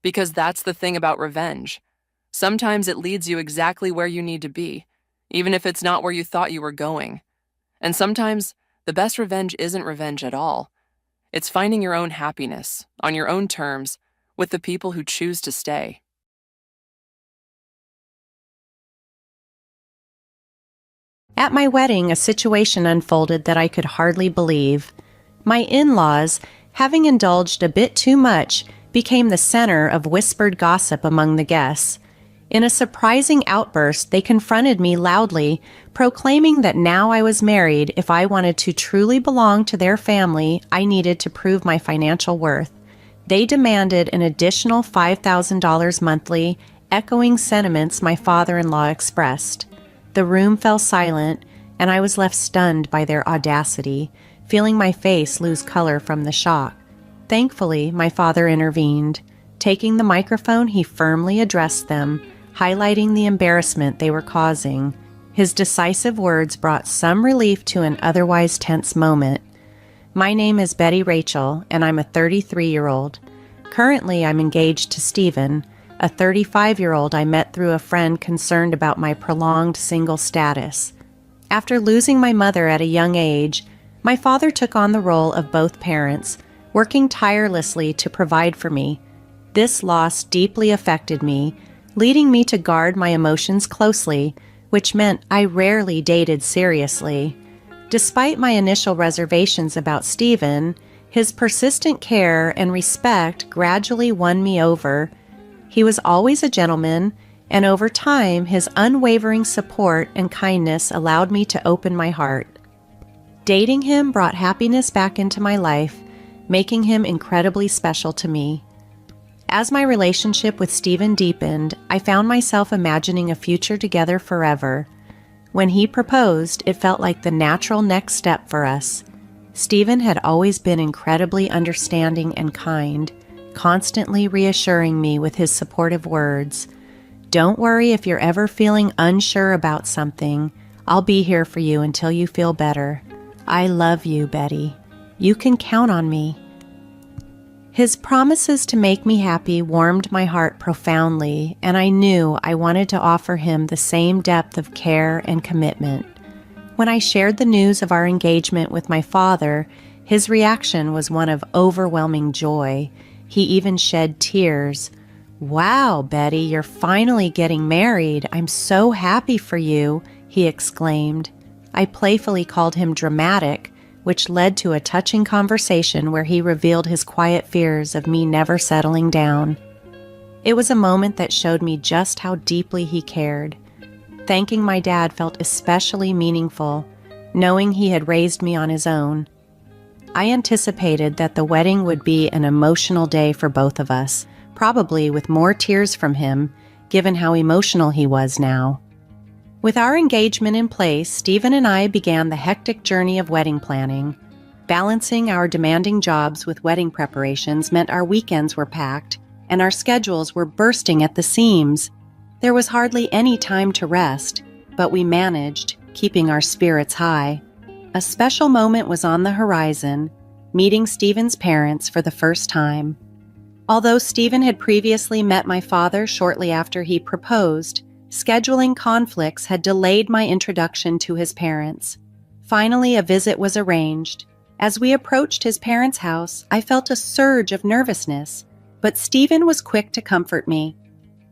Because that's the thing about revenge. Sometimes it leads you exactly where you need to be, even if it's not where you thought you were going. And sometimes the best revenge isn't revenge at all. It's finding your own happiness, on your own terms, with the people who choose to stay. At my wedding, a situation unfolded that I could hardly believe. My in-laws, having indulged a bit too much, became the center of whispered gossip among the guests. In a surprising outburst, they confronted me loudly, proclaiming that now I was married, if I wanted to truly belong to their family, I needed to prove my financial worth. They demanded an additional $5,000 monthly, echoing sentiments my father-in-law expressed. The room fell silent, and I was left stunned by their audacity, feeling my face lose color from the shock. Thankfully, my father intervened. Taking the microphone, he firmly addressed them, highlighting the embarrassment they were causing. His decisive words brought some relief to an otherwise tense moment. My name is Betty Rachel, and I'm a 33-year-old. Currently, I'm engaged to Stephen, a 35-year-old I met through a friend concerned about my prolonged single status. After losing my mother at a young age, my father took on the role of both parents, working tirelessly to provide for me. This loss deeply affected me, leading me to guard my emotions closely, which meant I rarely dated seriously. Despite my initial reservations about Stephen, his persistent care and respect gradually won me over. He was always a gentleman, and over time, his unwavering support and kindness allowed me to open my heart. Dating him brought happiness back into my life, making him incredibly special to me. As my relationship with Stephen deepened, I found myself imagining a future together forever. When he proposed, it felt like the natural next step for us. Stephen had always been incredibly understanding and kind, constantly reassuring me with his supportive words. "Don't worry if you're ever feeling unsure about something. I'll be here for you until you feel better. I love you, Betty. You can count on me." His promises to make me happy warmed my heart profoundly, and I knew I wanted to offer him the same depth of care and commitment. When I shared the news of our engagement with my father, his reaction was one of overwhelming joy. He even shed tears. "Wow, Betty, you're finally getting married. I'm so happy for you," he exclaimed. I playfully called him dramatic, which led to a touching conversation where he revealed his quiet fears of me never settling down. It was a moment that showed me just how deeply he cared. Thanking my dad felt especially meaningful, knowing he had raised me on his own. I anticipated that the wedding would be an emotional day for both of us, probably with more tears from him, given how emotional he was now. With our engagement in place, Stephen and I began the hectic journey of wedding planning. Balancing our demanding jobs with wedding preparations meant our weekends were packed, and our schedules were bursting at the seams. There was hardly any time to rest, but we managed, keeping our spirits high. A special moment was on the horizon, meeting Stephen's parents for the first time. Although Stephen had previously met my father shortly after he proposed, scheduling conflicts had delayed my introduction to his parents. Finally, a visit was arranged. As we approached his parents' house, I felt a surge of nervousness, but Stephen was quick to comfort me.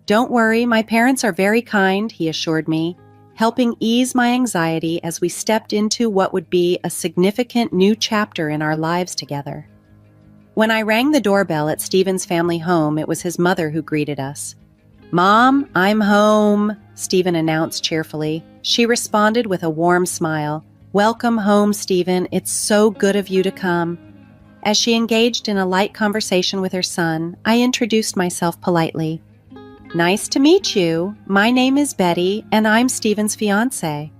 "Don't worry, my parents are very kind," he assured me, helping ease my anxiety as we stepped into what would be a significant new chapter in our lives together. When I rang the doorbell at Stephen's family home, it was his mother who greeted us. "Mom, I'm home," Stephen announced cheerfully. She responded with a warm smile. "Welcome home, Stephen. It's so good of you to come." As she engaged in a light conversation with her son, I introduced myself politely. "Nice to meet you. My name is Betty, and I'm Stephen's fiancé."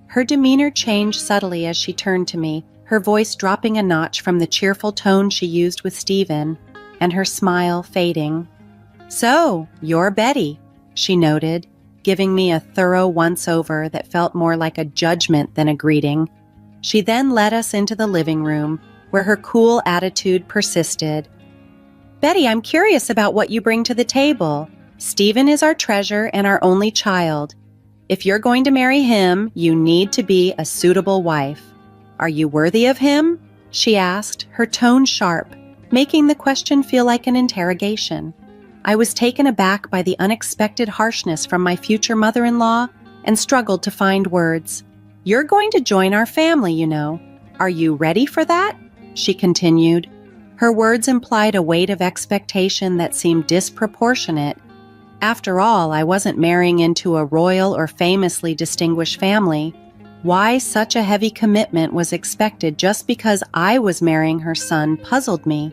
Her demeanor changed subtly as she turned to me, her voice dropping a notch from the cheerful tone she used with Stephen, and her smile fading. "So, you're Betty," she noted, giving me a thorough once-over that felt more like a judgment than a greeting. She then led us into the living room, where her cool attitude persisted. "Betty, I'm curious about what you bring to the table. Stephen is our treasure and our only child. If you're going to marry him, you need to be a suitable wife. Are you worthy of him?" she asked, her tone sharp, making the question feel like an interrogation. I was taken aback by the unexpected harshness from my future mother-in-law and struggled to find words. "You're going to join our family, you know. Are you ready for that?" she continued. Her words implied a weight of expectation that seemed disproportionate. After all, I wasn't marrying into a royal or famously distinguished family. Why such a heavy commitment was expected just because I was marrying her son puzzled me.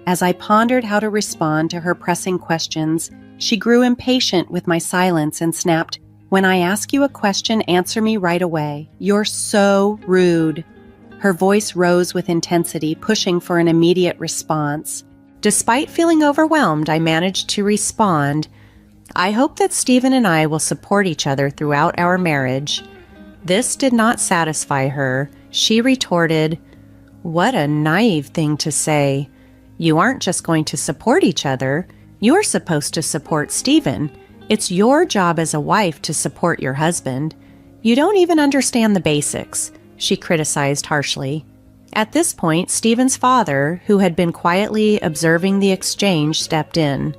As I pondered how to respond to her pressing questions, she grew impatient with my silence and snapped, "When I ask you a question, answer me right away. You're so rude." Her voice rose with intensity, pushing for an immediate response. Despite feeling overwhelmed, I managed to respond, "I hope that Stephen and I will support each other throughout our marriage." This did not satisfy her. She retorted, "What a naive thing to say. You aren't just going to support each other. You're supposed to support Stephen. It's your job as a wife to support your husband. You don't even understand the basics," she criticized harshly. At this point, Stephen's father, who had been quietly observing the exchange, stepped in.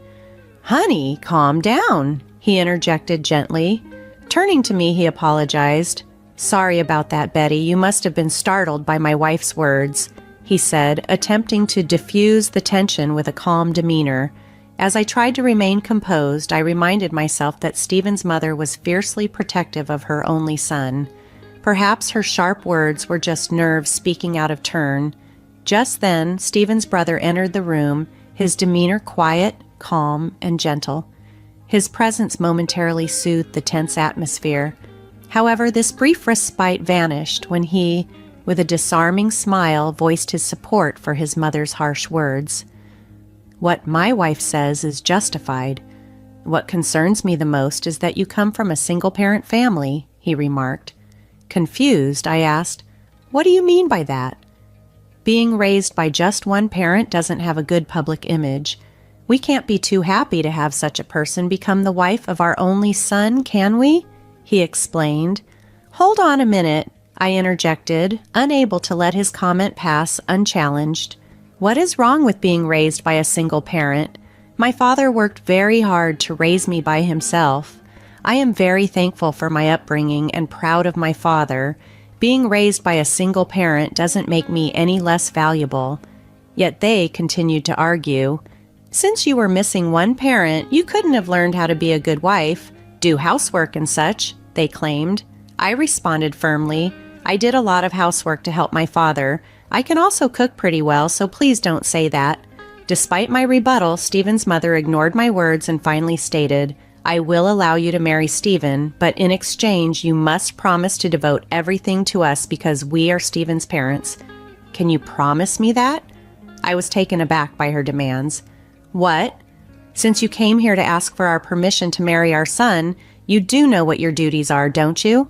"Honey, calm down," he interjected gently. Turning to me, he apologized. "Sorry about that, Betty. You must have been startled by my wife's words," he said, attempting to diffuse the tension with a calm demeanor. As I tried to remain composed, I reminded myself that Stephen's mother was fiercely protective of her only son. Perhaps her sharp words were just nerves speaking out of turn. Just then, Stephen's brother entered the room, his demeanor quiet, calm, and gentle. His presence momentarily soothed the tense atmosphere. However, this brief respite vanished when he, with a disarming smile, voiced his support for his mother's harsh words. "What my wife says is justified. What concerns me the most is that you come from a single-parent family," he remarked. Confused, I asked, "What do you mean by that?" "Being raised by just one parent doesn't have a good public image. We can't be too happy to have such a person become the wife of our only son, can we?" he explained. "Hold on a minute," I interjected, unable to let his comment pass unchallenged. "What is wrong with being raised by a single parent? My father worked very hard to raise me by himself. I am very thankful for my upbringing and proud of my father. Being raised by a single parent doesn't make me any less valuable." Yet they continued to argue. "Since you were missing one parent, you couldn't have learned how to be a good wife, do housework and such," they claimed. I responded firmly, "I did a lot of housework to help my father. I can also cook pretty well, so please don't say that." Despite my rebuttal, Stephen's mother ignored my words and finally stated, "I will allow you to marry Stephen, but in exchange you must promise to devote everything to us because we are Stephen's parents. Can you promise me that?" I was taken aback by her demands. "What? Since you came here to ask for our permission to marry our son, you do know what your duties are, don't you?"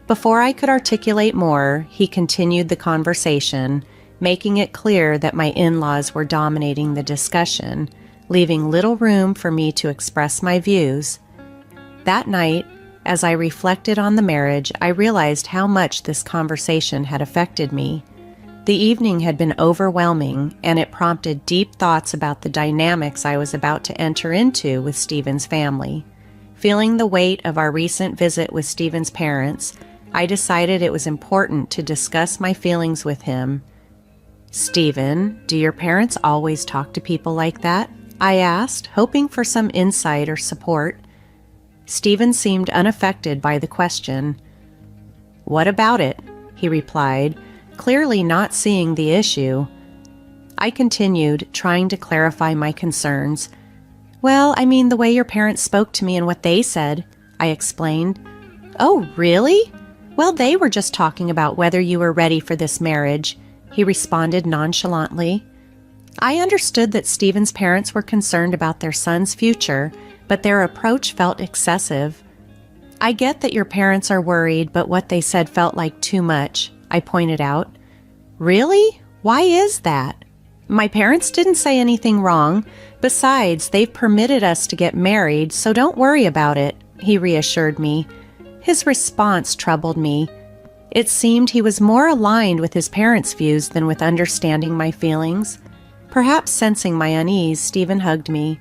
Before I could articulate more, he continued the conversation, making it clear that my in-laws were dominating the discussion, leaving little room for me to express my views. That night, as I reflected on the marriage, I realized how much this conversation had affected me. The evening had been overwhelming, and it prompted deep thoughts about the dynamics I was about to enter into with Stephen's family. Feeling the weight of our recent visit with Stephen's parents, I decided it was important to discuss my feelings with him. "Stephen, do your parents always talk to people like that?" I asked, hoping for some insight or support. Stephen seemed unaffected by the question. "What about it?" he replied, clearly not seeing the issue. I continued, trying to clarify my concerns. "Well, I mean the way your parents spoke to me and what they said," I explained. "Oh, really? Well, they were just talking about whether you were ready for this marriage," he responded nonchalantly. I understood that Stephen's parents were concerned about their son's future, but their approach felt excessive. "I get that your parents are worried, but what they said felt like too much," I pointed out. "Really? Why is that?" "My parents didn't say anything wrong. Besides, they've permitted us to get married, so don't worry about it," he reassured me. His response troubled me. It seemed he was more aligned with his parents' views than with understanding my feelings. Perhaps sensing my unease, Stephen hugged me.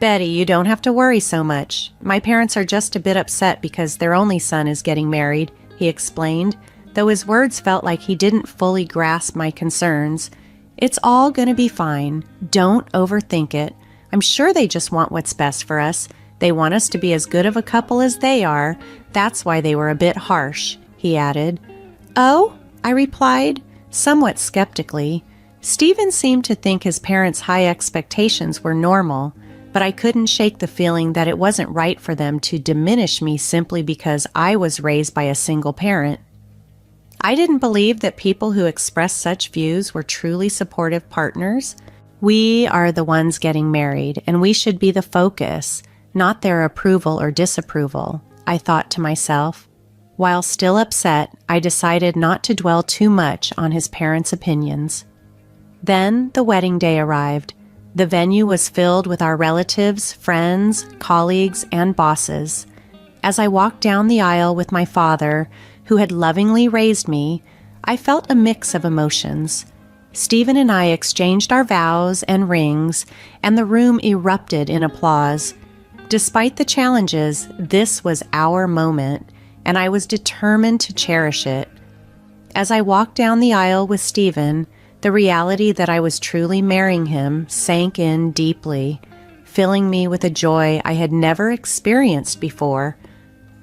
"Betty, you don't have to worry so much. My parents are just a bit upset because their only son is getting married," he explained, though his words felt like he didn't fully grasp my concerns. It's all going to be fine. Don't overthink it. I'm sure they just want what's best for us. They want us to be as good of a couple as they are. That's why they were a bit harsh," he added. "Oh?" I replied, somewhat skeptically. Stephen seemed to think his parents' high expectations were normal, but I couldn't shake the feeling that it wasn't right for them to diminish me simply because I was raised by a single parent. I didn't believe that people who expressed such views were truly supportive partners. We are the ones getting married, and we should be the focus, not their approval or disapproval, I thought to myself. While still upset, I decided not to dwell too much on his parents' opinions. Then the wedding day arrived. The venue was filled with our relatives, friends, colleagues, and bosses. As I walked down the aisle with my father, who had lovingly raised me, I felt a mix of emotions. Stephen and I exchanged our vows and rings, and the room erupted in applause. Despite the challenges, this was our moment, and I was determined to cherish it. As I walked down the aisle with Stephen, the reality that I was truly marrying him sank in deeply, filling me with a joy I had never experienced before.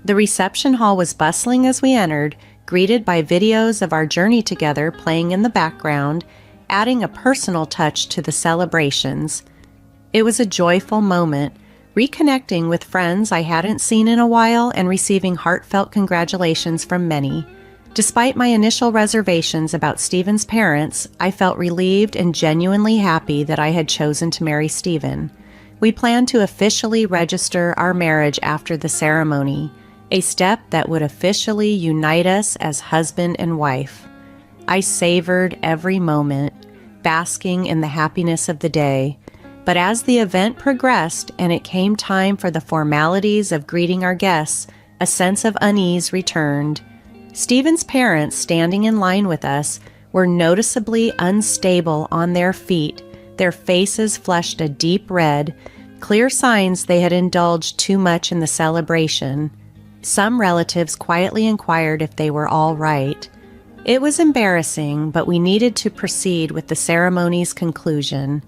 The reception hall was bustling as we entered, greeted by videos of our journey together playing in the background, adding a personal touch to the celebrations. It was a joyful moment, reconnecting with friends I hadn't seen in a while and receiving heartfelt congratulations from many. Despite my initial reservations about Stephen's parents, I felt relieved and genuinely happy that I had chosen to marry Stephen. We planned to officially register our marriage after the ceremony, a step that would officially unite us as husband and wife. I savored every moment, basking in the happiness of the day. But as the event progressed and it came time for the formalities of greeting our guests, a sense of unease returned. Stephen's parents, standing in line with us, were noticeably unstable on their feet. Their faces flushed a deep red, clear signs they had indulged too much in the celebration. Some relatives quietly inquired if they were all right. It was embarrassing, but we needed to proceed with the ceremony's conclusion.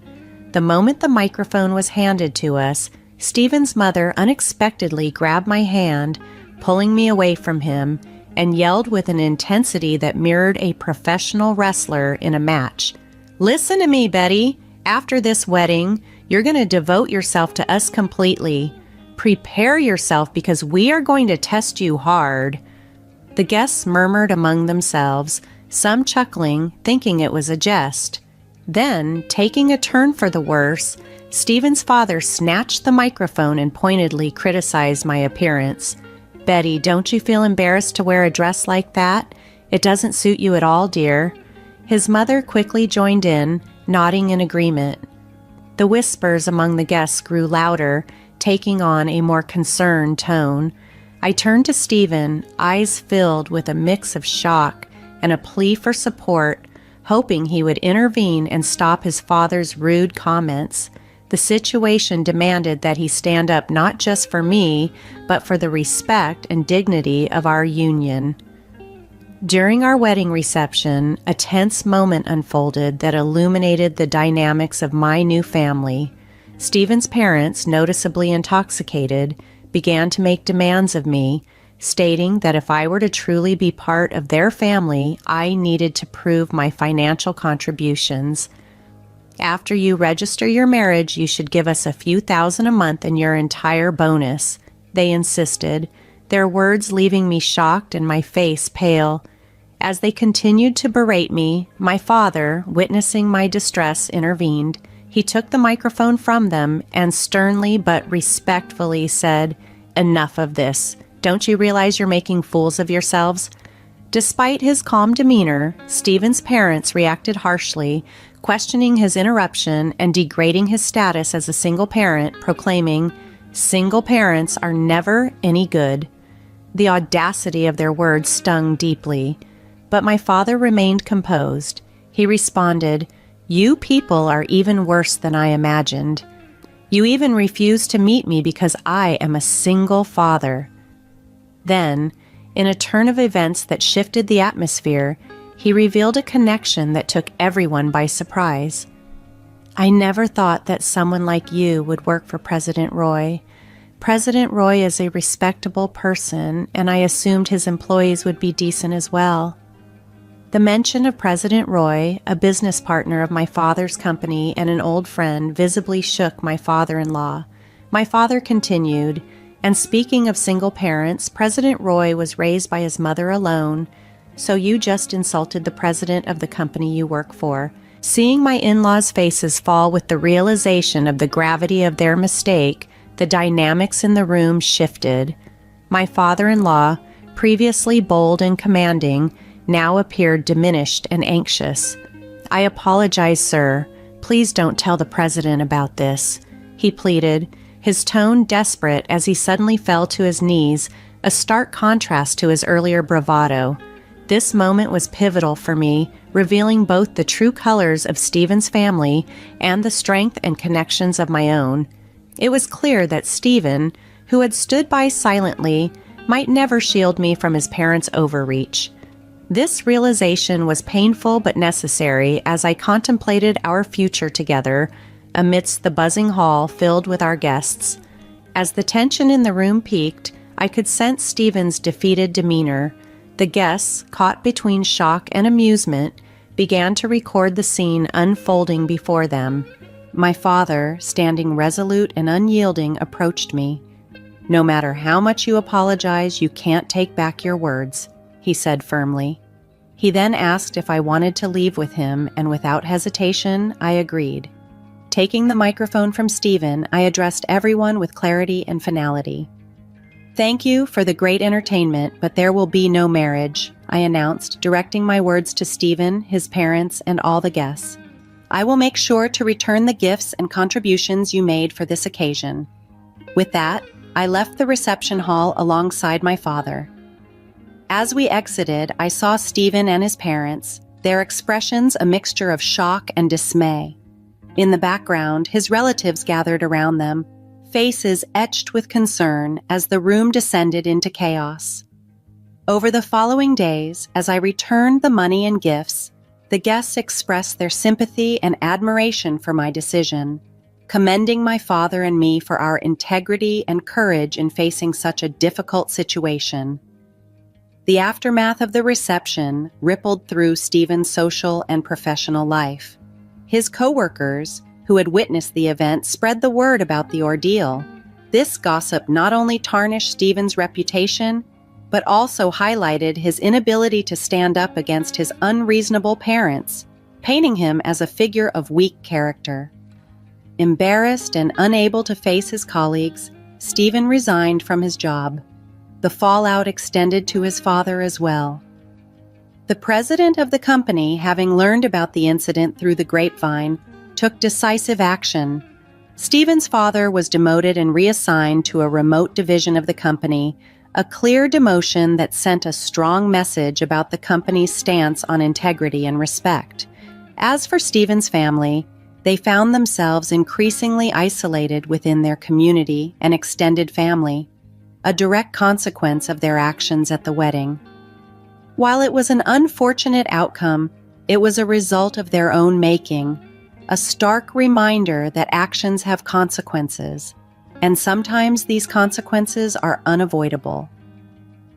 The moment the microphone was handed to us, Stephen's mother unexpectedly grabbed my hand, pulling me away from him, and yelled with an intensity that mirrored a professional wrestler in a match. "Listen to me, Betty. After this wedding, you're going to devote yourself to us completely. Prepare yourself because we are going to test you hard." The guests murmured among themselves, some chuckling, thinking it was a jest. Then, taking a turn for the worse, Stephen's father snatched the microphone and pointedly criticized my appearance. "Betty, don't you feel embarrassed to wear a dress like that? It doesn't suit you at all, dear." His mother quickly joined in, nodding in agreement. The whispers among the guests grew louder, taking on a more concerned tone. I turned to Stephen, eyes filled with a mix of shock and a plea for support, hoping he would intervene and stop his father's rude comments. The situation demanded that he stand up not just for me, but for the respect and dignity of our union. During our wedding reception, a tense moment unfolded that illuminated the dynamics of my new family. Stephen's parents, noticeably intoxicated, began to make demands of me, stating that if I were to truly be part of their family, I needed to prove my financial contributions. "After you register your marriage, you should give us a few thousand a month and your entire bonus," they insisted, their words leaving me shocked and my face pale. As they continued to berate me, my father, witnessing my distress, intervened. He took the microphone from them and sternly but respectfully said, "Enough of this. Don't you realize you're making fools of yourselves?" Despite his calm demeanor, Stephen's parents reacted harshly, questioning his interruption and degrading his status as a single parent, proclaiming, "Single parents are never any good." The audacity of their words stung deeply, but my father remained composed. He responded, "You people are even worse than I imagined. You even refuse to meet me because I am a single father." Then, in a turn of events that shifted the atmosphere, He revealed a connection that took everyone by surprise. "I never thought that someone like you would work for President Roy. President Roy is a respectable person, and I assumed his employees would be decent as well." The mention of President Roy, a business partner of my father's company and an old friend, visibly shook my father-in-law. My father continued, "And speaking of single parents, President Roy was raised by his mother alone, so you just insulted the president of the company you work for." Seeing my in-laws' faces fall with the realization of the gravity of their mistake, the dynamics in the room shifted. My father-in-law, previously bold and commanding, now appeared diminished and anxious. "I apologize, sir. Please don't tell the president about this," he pleaded, his tone desperate as he suddenly fell to his knees, a stark contrast to his earlier bravado. This moment was pivotal for me, revealing both the true colors of Stephen's family and the strength and connections of my own. It was clear that Stephen, who had stood by silently, might never shield me from his parents' overreach. This realization was painful but necessary as I contemplated our future together amidst the buzzing hall filled with our guests. As the tension in the room peaked, I could sense Stephen's defeated demeanor. The guests, caught between shock and amusement, began to record the scene unfolding before them. My father, standing resolute and unyielding, approached me. "No matter how much you apologize, you can't take back your words," he said firmly. He then asked if I wanted to leave with him, and without hesitation, I agreed. Taking the microphone from Stephen, I addressed everyone with clarity and finality. "Thank you for the great entertainment, but there will be no marriage," I announced, directing my words to Stephen, his parents, and all the guests. "I will make sure to return the gifts and contributions you made for this occasion." With that, I left the reception hall alongside my father. As we exited, I saw Stephen and his parents, their expressions a mixture of shock and dismay. In the background, his relatives gathered around them, faces etched with concern as the room descended into chaos. Over the following days, as I returned the money and gifts, the guests expressed their sympathy and admiration for my decision, commending my father and me for our integrity and courage in facing such a difficult situation. The aftermath of the reception rippled through Stephen's social and professional life. His coworkers, who had witnessed the event, spread the word about the ordeal. This gossip not only tarnished Stephen's reputation, but also highlighted his inability to stand up against his unreasonable parents, painting him as a figure of weak character. Embarrassed and unable to face his colleagues, Stephen resigned from his job. The fallout extended to his father as well. The president of the company, having learned about the incident through the grapevine, took decisive action. Stephen's father was demoted and reassigned to a remote division of the company, a clear demotion that sent a strong message about the company's stance on integrity and respect. As for Stephen's family, they found themselves increasingly isolated within their community and extended family, a direct consequence of their actions at the wedding. While it was an unfortunate outcome, it was a result of their own making, a stark reminder that actions have consequences, and sometimes these consequences are unavoidable.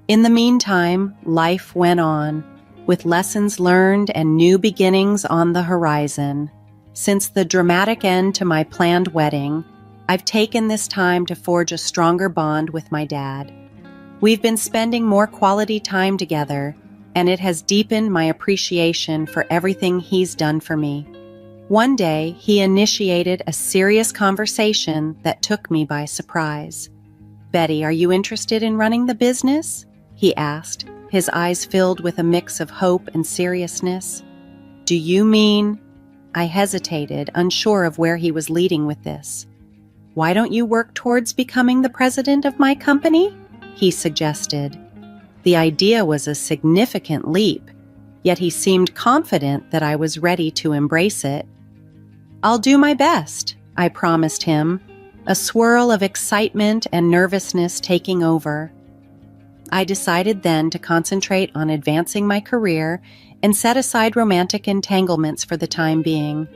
In the meantime, life went on, with lessons learned and new beginnings on the horizon. Since the dramatic end to my planned wedding, I've taken this time to forge a stronger bond with my dad. We've been spending more quality time together, and it has deepened my appreciation for everything he's done for me. One day, he initiated a serious conversation that took me by surprise. "Betty, are you interested in running the business?" he asked, his eyes filled with a mix of hope and seriousness. "Do you mean—" I hesitated, unsure of where he was leading with this. "Why don't you work towards becoming the president of my company?" he suggested. The idea was a significant leap, yet he seemed confident that I was ready to embrace it. "I'll do my best," I promised him, a swirl of excitement and nervousness taking over. I decided then to concentrate on advancing my career and set aside romantic entanglements for the time being.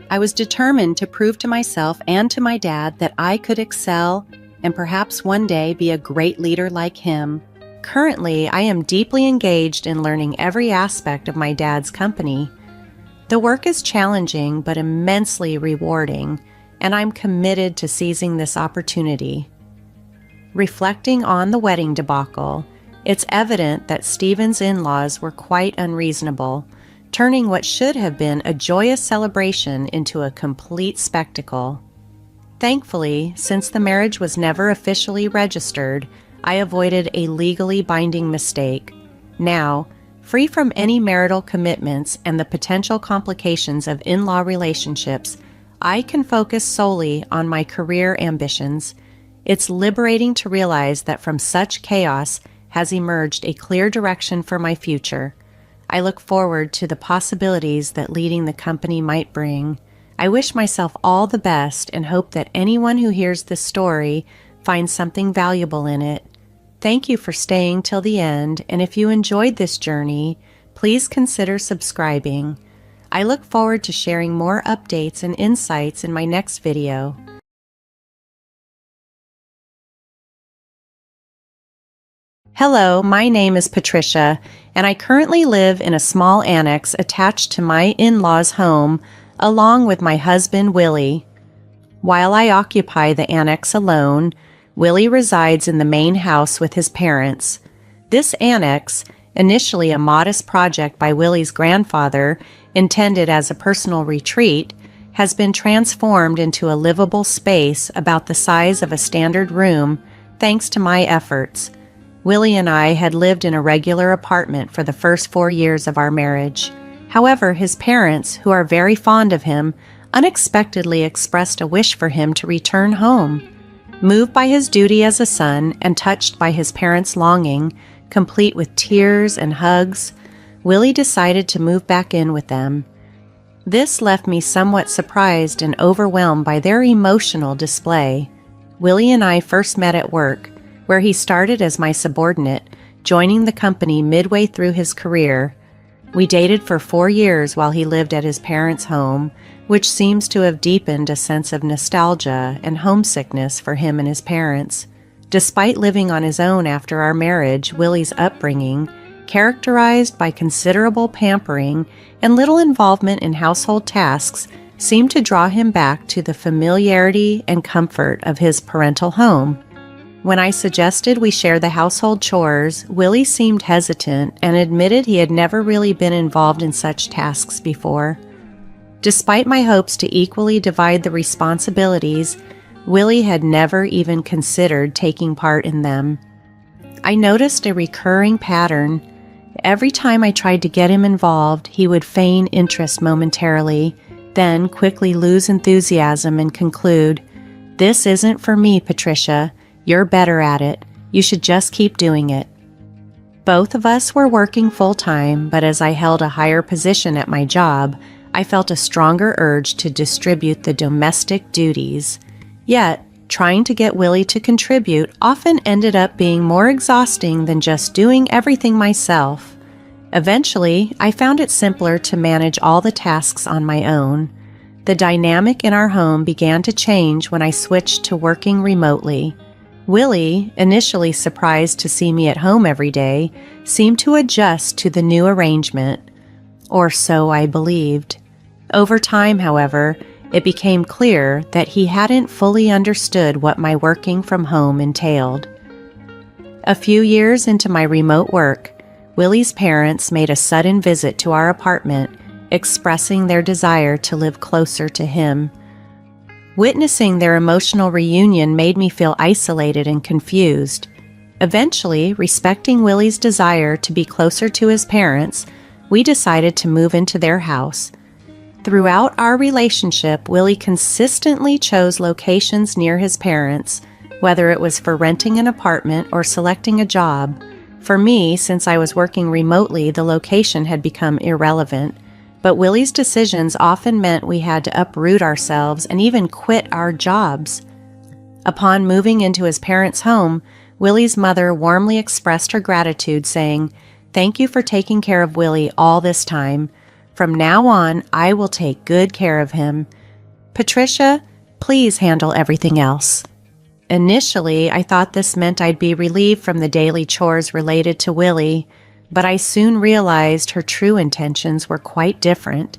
I was determined to prove to myself and to my dad that I could excel and perhaps one day be a great leader like him. Currently, I am deeply engaged in learning every aspect of my dad's company. The work is challenging but immensely rewarding, and I'm committed to seizing this opportunity. Reflecting on the wedding debacle, it's evident that Stephen's in-laws were quite unreasonable, turning what should have been a joyous celebration into a complete spectacle. Thankfully, since the marriage was never officially registered, I avoided a legally binding mistake. Now, free from any marital commitments and the potential complications of in-law relationships, I can focus solely on my career ambitions. It's liberating to realize that from such chaos has emerged a clear direction for my future. I look forward to the possibilities that leading the company might bring. I wish myself all the best and hope that anyone who hears this story finds something valuable in it. Thank you for staying till the end, and if you enjoyed this journey, please consider subscribing. I look forward to sharing more updates and insights in my next video. Hello, my name is Patricia, and I currently live in a small annex attached to my in-laws' home, along with my husband, Willie. While I occupy the annex alone, Willie resides in the main house with his parents. This annex, initially a modest project by Willie's grandfather, intended as a personal retreat, has been transformed into a livable space about the size of a standard room, thanks to my efforts. Willie and I had lived in a regular apartment for the first 4 years of our marriage. However, his parents, who are very fond of him, unexpectedly expressed a wish for him to return home. Moved by his duty as a son and touched by his parents' longing, complete with tears and hugs, Willie decided to move back in with them. This left me somewhat surprised and overwhelmed by their emotional display. Willie and I first met at work, where he started as my subordinate, joining the company midway through his career. We dated for 4 years while he lived at his parents' home, which seems to have deepened a sense of nostalgia and homesickness for him and his parents. Despite living on his own after our marriage, Willie's upbringing, characterized by considerable pampering and little involvement in household tasks, seemed to draw him back to the familiarity and comfort of his parental home. When I suggested we share the household chores, Willie seemed hesitant and admitted he had never really been involved in such tasks before. Despite my hopes to equally divide the responsibilities, Willie had never even considered taking part in them. I noticed a recurring pattern. Every time I tried to get him involved, he would feign interest momentarily, then quickly lose enthusiasm and conclude, "This isn't for me, Patricia. You're better at it. You should just keep doing it." Both of us were working full-time, but as I held a higher position at my job, I felt a stronger urge to distribute the domestic duties. Yet, trying to get Willie to contribute often ended up being more exhausting than just doing everything myself. Eventually, I found it simpler to manage all the tasks on my own. The dynamic in our home began to change when I switched to working remotely. Willie, initially surprised to see me at home every day, seemed to adjust to the new arrangement. Or so I believed. Over time, however, it became clear that he hadn't fully understood what my working from home entailed. A few years into my remote work, Willie's parents made a sudden visit to our apartment, expressing their desire to live closer to him. Witnessing their emotional reunion made me feel isolated and confused. Eventually, respecting Willie's desire to be closer to his parents, we decided to move into their house. Throughout our relationship, Willie consistently chose locations near his parents, whether it was for renting an apartment or selecting a job. For me, since I was working remotely, the location had become irrelevant. But Willie's decisions often meant we had to uproot ourselves and even quit our jobs. Upon moving into his parents' home, Willie's mother warmly expressed her gratitude, saying, Thank you for taking care of Willie all this time. From now on, I will take good care of him. Patricia, please handle everything else." Initially, I thought this meant I'd be relieved from the daily chores related to Willie, but I soon realized her true intentions were quite different.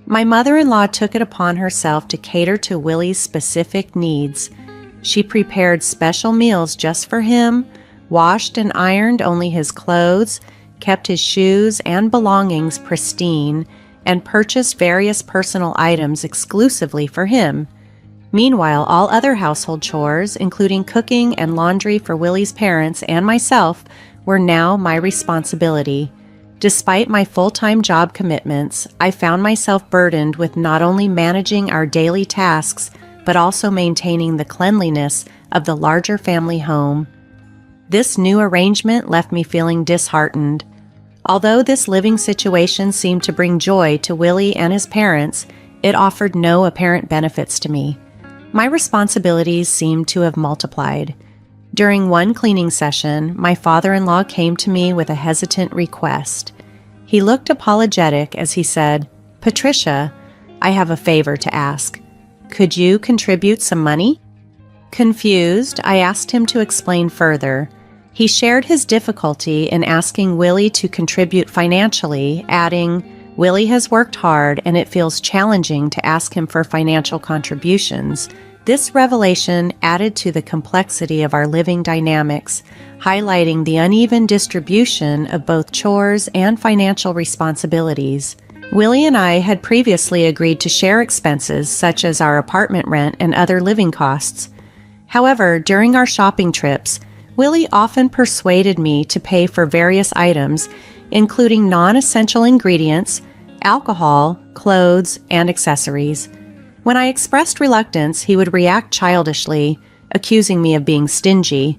My mother-in-law took it upon herself to cater to Willie's specific needs. She prepared special meals just for him, washed and ironed only his clothes, kept his shoes and belongings pristine, and purchased various personal items exclusively for him. Meanwhile, all other household chores, including cooking and laundry for Willie's parents and myself, were now my responsibility. Despite my full-time job commitments, I found myself burdened with not only managing our daily tasks, but also maintaining the cleanliness of the larger family home. This new arrangement left me feeling disheartened. Although this living situation seemed to bring joy to Willie and his parents, it offered no apparent benefits to me. My responsibilities seemed to have multiplied. During one cleaning session, my father-in-law came to me with a hesitant request. He looked apologetic as he said, "Patricia, I have a favor to ask. Could you contribute some money?" Confused, I asked him to explain further. He shared his difficulty in asking Willie to contribute financially, adding, "Willie has worked hard and it feels challenging to ask him for financial contributions." This revelation added to the complexity of our living dynamics, highlighting the uneven distribution of both chores and financial responsibilities. Willie and I had previously agreed to share expenses such as our apartment rent and other living costs. However, during our shopping trips, Willie often persuaded me to pay for various items, including non-essential ingredients, alcohol, clothes, and accessories. When I expressed reluctance, he would react childishly, accusing me of being stingy.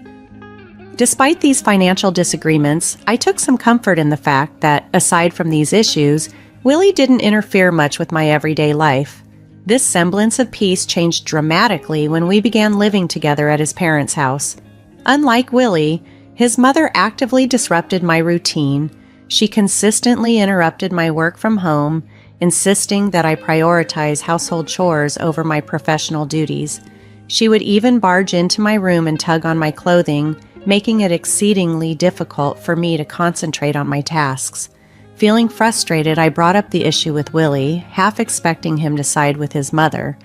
Despite these financial disagreements, I took some comfort in the fact that, aside from these issues, Willie didn't interfere much with my everyday life. This semblance of peace changed dramatically when we began living together at his parents' house. Unlike Willie, his mother actively disrupted my routine. She consistently interrupted my work from home, insisting that I prioritize household chores over my professional duties. She would even barge into my room and tug on my clothing, making it exceedingly difficult for me to concentrate on my tasks. Feeling frustrated, I brought up the issue with Willie, half expecting him to side with his mother.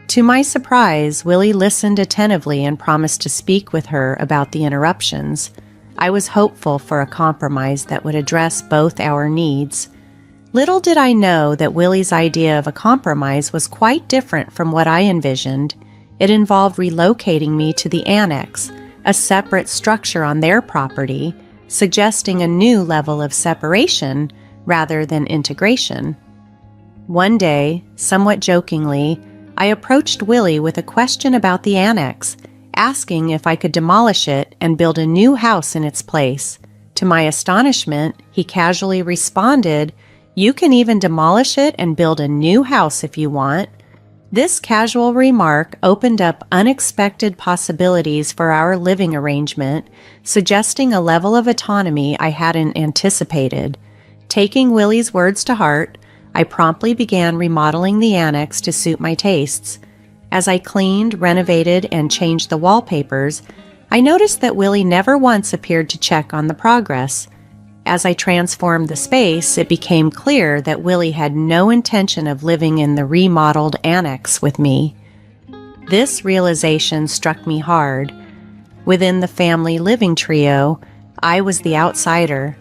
To my surprise, Willie listened attentively and promised to speak with her about the interruptions. I was hopeful for a compromise that would address both our needs. Little did I know that Willie's idea of a compromise was quite different from what I envisioned. It involved relocating me to the annex, a separate structure on their property, suggesting a new level of separation rather than integration. One day, somewhat jokingly, I approached Willie with a question about the annex, asking if I could demolish it and build a new house in its place. To my astonishment, he casually responded, "You can even demolish it and build a new house if you want." This casual remark opened up unexpected possibilities for our living arrangement, suggesting a level of autonomy I hadn't anticipated. Taking Willie's words to heart, I promptly began remodeling the annex to suit my tastes. As I cleaned, renovated, and changed the wallpapers, I noticed that Willie never once appeared to check on the progress. As I transformed the space, it became clear that Willie had no intention of living in the remodeled annex with me. This realization struck me hard. Within the family living trio, I was the outsider.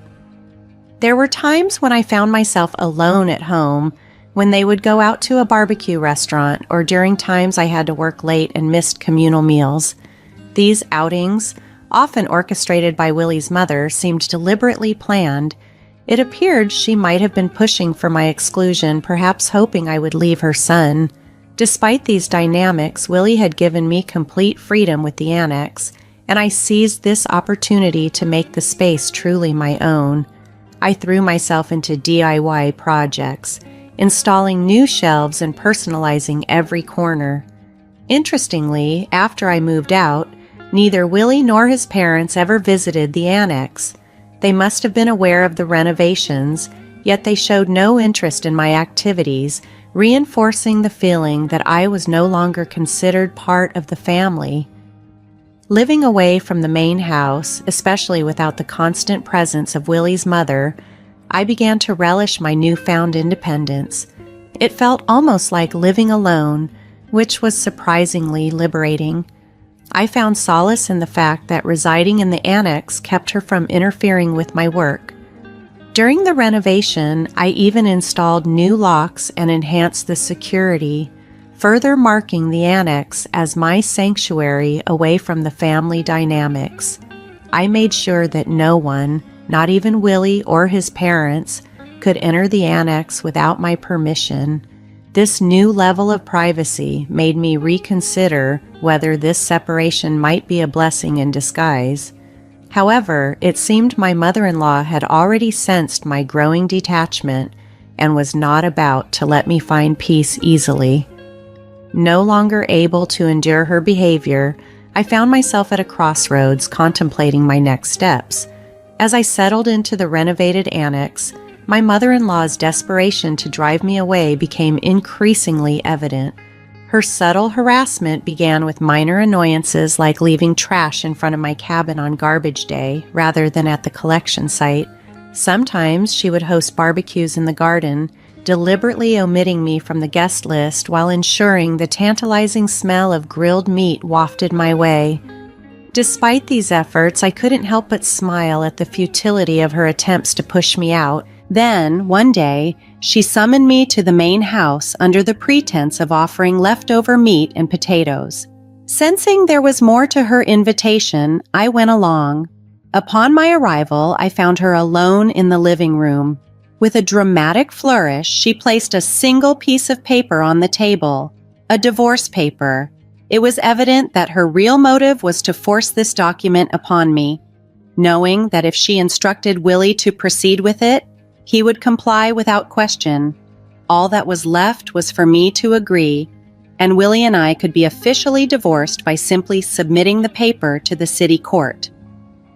There were times when I found myself alone at home, when they would go out to a barbecue restaurant, or during times I had to work late and missed communal meals. These outings, often orchestrated by Willie's mother, seemed deliberately planned. It appeared she might have been pushing for my exclusion, perhaps hoping I would leave her son. Despite these dynamics, Willie had given me complete freedom with the annex, and I seized this opportunity to make the space truly my own. I threw myself into DIY projects, installing new shelves and personalizing every corner. Interestingly, after I moved out, neither Willie nor his parents ever visited the annex. They must have been aware of the renovations, yet they showed no interest in my activities, reinforcing the feeling that I was no longer considered part of the family. Living away from the main house, especially without the constant presence of Willie's mother, I began to relish my newfound independence. It felt almost like living alone, which was surprisingly liberating. I found solace in the fact that residing in the annex kept her from interfering with my work. During the renovation, I even installed new locks and enhanced the security, further marking the annex as my sanctuary away from the family dynamics. I made sure that no one, not even Willie or his parents, could enter the annex without my permission. This new level of privacy made me reconsider whether this separation might be a blessing in disguise. However, it seemed my mother-in-law had already sensed my growing detachment and was not about to let me find peace easily. No longer able to endure her behavior, I found myself at a crossroads contemplating my next steps. As I settled into the renovated annex, my mother-in-law's desperation to drive me away became increasingly evident. Her subtle harassment began with minor annoyances like leaving trash in front of my cabin on garbage day rather than at the collection site. Sometimes she would host barbecues in the garden, deliberately omitting me from the guest list while ensuring the tantalizing smell of grilled meat wafted my way. Despite these efforts, I couldn't help but smile at the futility of her attempts to push me out. Then, one day, she summoned me to the main house under the pretense of offering leftover meat and potatoes. Sensing there was more to her invitation, I went along. Upon my arrival, I found her alone in the living room. With a dramatic flourish, she placed a single piece of paper on the table, a divorce paper. It was evident that her real motive was to force this document upon me, knowing that if she instructed Willie to proceed with it, he would comply without question. All that was left was for me to agree, and Willie and I could be officially divorced by simply submitting the paper to the city court.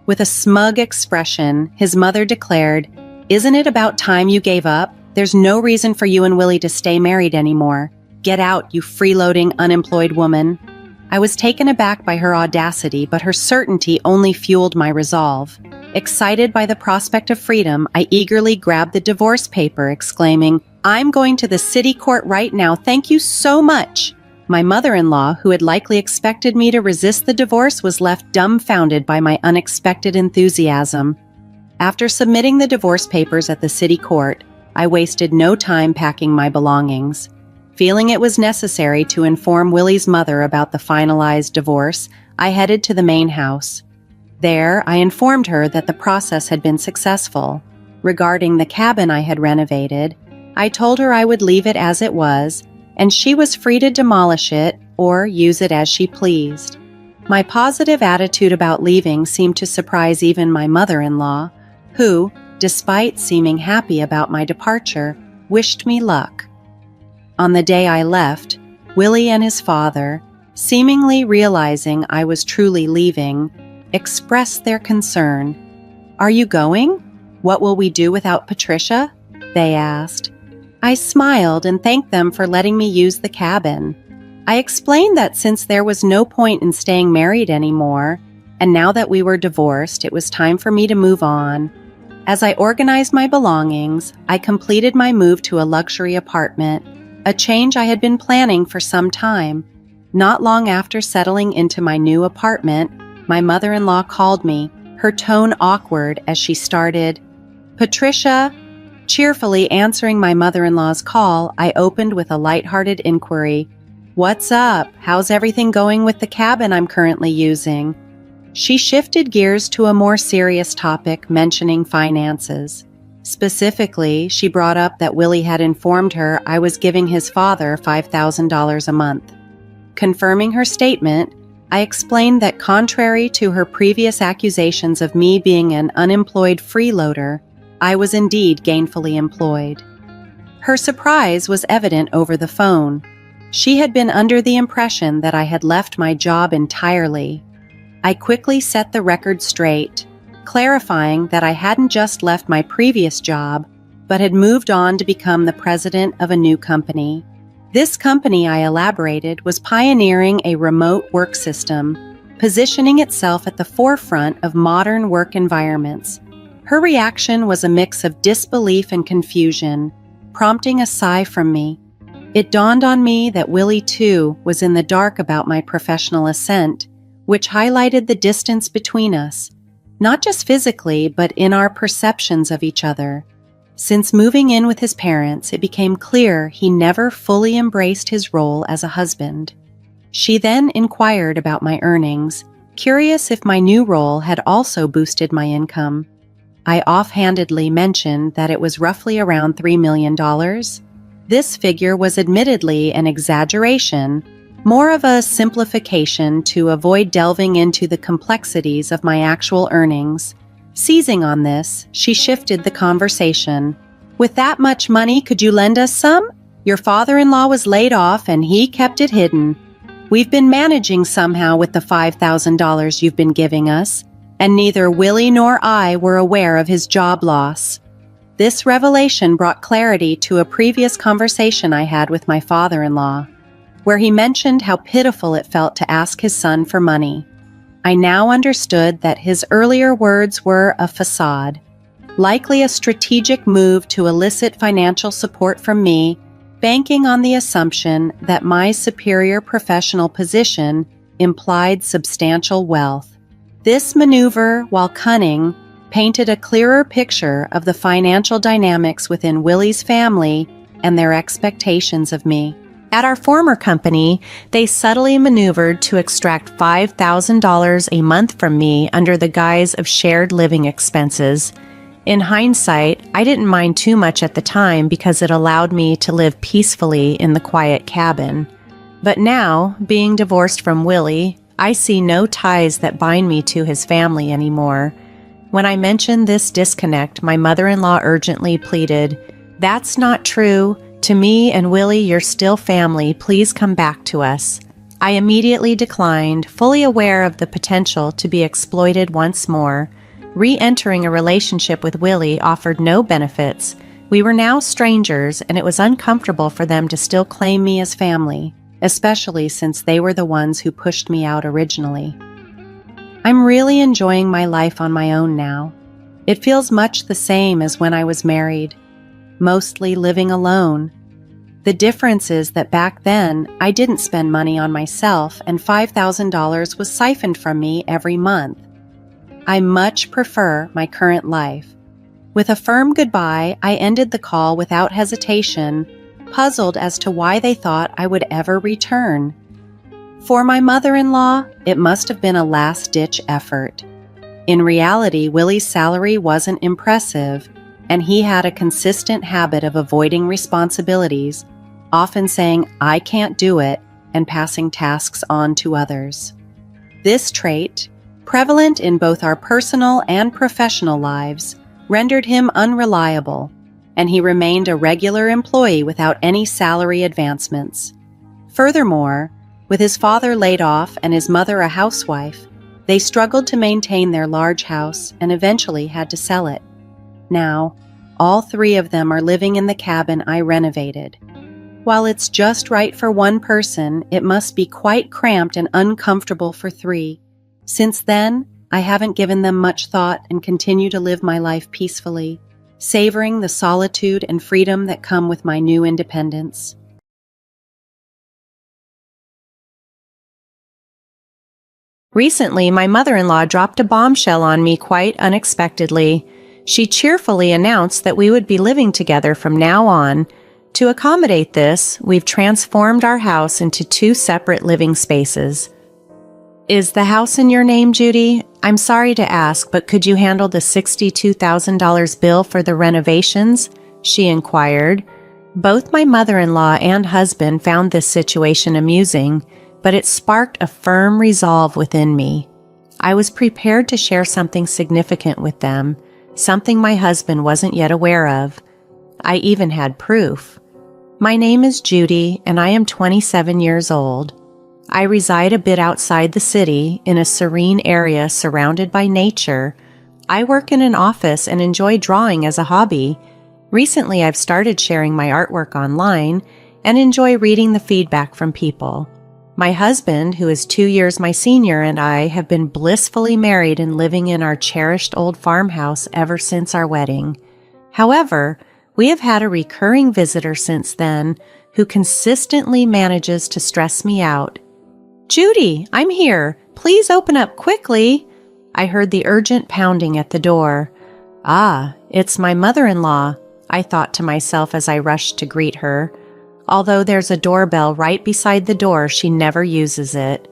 With a smug expression, his mother declared, "Isn't it about time you gave up? There's no reason for you and Willie to stay married anymore. Get out, you freeloading, unemployed woman." I was taken aback by her audacity, but her certainty only fueled my resolve. Excited by the prospect of freedom, I eagerly grabbed the divorce paper, exclaiming, "I'm going to the city court right now. Thank you so much." My mother-in-law, who had likely expected me to resist the divorce, was left dumbfounded by my unexpected enthusiasm. After submitting the divorce papers at the city court, I wasted no time packing my belongings. Feeling it was necessary to inform Willie's mother about the finalized divorce, I headed to the main house. There, I informed her that the process had been successful. Regarding the cabin I had renovated, I told her I would leave it as it was, and she was free to demolish it or use it as she pleased. My positive attitude about leaving seemed to surprise even my mother-in-law, who, despite seeming happy about my departure, wished me luck. On the day I left, Willie and his father, seemingly realizing I was truly leaving, expressed their concern. "Are you going? What will we do without Patricia?" they asked. I smiled and thanked them for letting me use the cabin. I explained that since there was no point in staying married anymore, and now that we were divorced, it was time for me to move on. As I organized my belongings, I completed my move to a luxury apartment, a change I had been planning for some time. Not long after settling into my new apartment, my mother-in-law called me, her tone awkward as she started, "Patricia." Cheerfully answering my mother-in-law's call, I opened with a lighthearted inquiry. "What's up? How's everything going with the cabin I'm currently using?" She shifted gears to a more serious topic, mentioning finances. Specifically, she brought up that Willie had informed her I was giving his father $5,000 a month. Confirming her statement, I explained that contrary to her previous accusations of me being an unemployed freeloader, I was indeed gainfully employed. Her surprise was evident over the phone. She had been under the impression that I had left my job entirely. I quickly set the record straight, clarifying that I hadn't just left my previous job, but had moved on to become the president of a new company. This company, I elaborated, was pioneering a remote work system, positioning itself at the forefront of modern work environments. Her reaction was a mix of disbelief and confusion, prompting a sigh from me. It dawned on me that Willie, too, was in the dark about my professional ascent, which highlighted the distance between us, not just physically, but in our perceptions of each other. Since moving in with his parents, it became clear he never fully embraced his role as a husband. She then inquired about my earnings, curious if my new role had also boosted my income. I offhandedly mentioned that it was roughly around $3 million. This figure was admittedly an exaggeration, more of a simplification to avoid delving into the complexities of my actual earnings. Seizing on this, she shifted the conversation. "With that much money, could you lend us some? Your father-in-law was laid off and he kept it hidden. We've been managing somehow with the $5,000 you've been giving us, and neither Willie nor I were aware of his job loss." This revelation brought clarity to a previous conversation I had with my father-in-law, where he mentioned how pitiful it felt to ask his son for money. I now understood that his earlier words were a facade, likely a strategic move to elicit financial support from me, banking on the assumption that my superior professional position implied substantial wealth. This maneuver, while cunning, painted a clearer picture of the financial dynamics within Willie's family and their expectations of me. At our former company, they subtly maneuvered to extract $5,000 a month from me under the guise of shared living expenses. In hindsight, I didn't mind too much at the time because it allowed me to live peacefully in the quiet cabin. But now, being divorced from Willie, I see no ties that bind me to his family anymore. When I mentioned this disconnect, my mother-in-law urgently pleaded, "That's not true. To me and Willie, you're still family. Please come back to us." I immediately declined, fully aware of the potential to be exploited once more. Re-entering a relationship with Willie offered no benefits. We were now strangers, and it was uncomfortable for them to still claim me as family, especially since they were the ones who pushed me out originally. I'm really enjoying my life on my own now. It feels much the same as when I was married, mostly living alone. The difference is that back then, I didn't spend money on myself, and $5,000 was siphoned from me every month. I much prefer my current life. With a firm goodbye, I ended the call without hesitation, puzzled as to why they thought I would ever return. For my mother-in-law, it must have been a last-ditch effort. In reality, Willie's salary wasn't impressive, and he had a consistent habit of avoiding responsibilities, often saying, "I can't do it," and passing tasks on to others. This trait, prevalent in both our personal and professional lives, rendered him unreliable, and he remained a regular employee without any salary advancements. Furthermore, with his father laid off and his mother a housewife, they struggled to maintain their large house and eventually had to sell it. Now, all three of them are living in the cabin I renovated. While it's just right for one person, it must be quite cramped and uncomfortable for three. Since then, I haven't given them much thought and continue to live my life peacefully, savoring the solitude and freedom that come with my new independence. Recently, my mother-in-law dropped a bombshell on me quite unexpectedly. She cheerfully announced that we would be living together from now on. To accommodate this, we've transformed our house into 2 separate living spaces. "Is the house in your name, Judy? I'm sorry to ask, but could you handle the $62,000 bill for the renovations?" she inquired. Both my mother-in-law and husband found this situation amusing, but it sparked a firm resolve within me. I was prepared to share something significant with them, something my husband wasn't yet aware of. I even had proof. My name is Judy, and I am 27 years old. I reside a bit outside the city in a serene area surrounded by nature, I work in an office and enjoy drawing as a hobby. Recently, I've started sharing my artwork online and enjoy reading the feedback from people. My husband, who is 2 years my senior, and I have been blissfully married and living in our cherished old farmhouse ever since our wedding. However, we have had a recurring visitor since then who consistently manages to stress me out. "Judy, I'm here. Please open up quickly." I heard the urgent pounding at the door. "Ah, it's my mother-in-law," I thought to myself as I rushed to greet her. Although there's a doorbell right beside the door, she never uses it.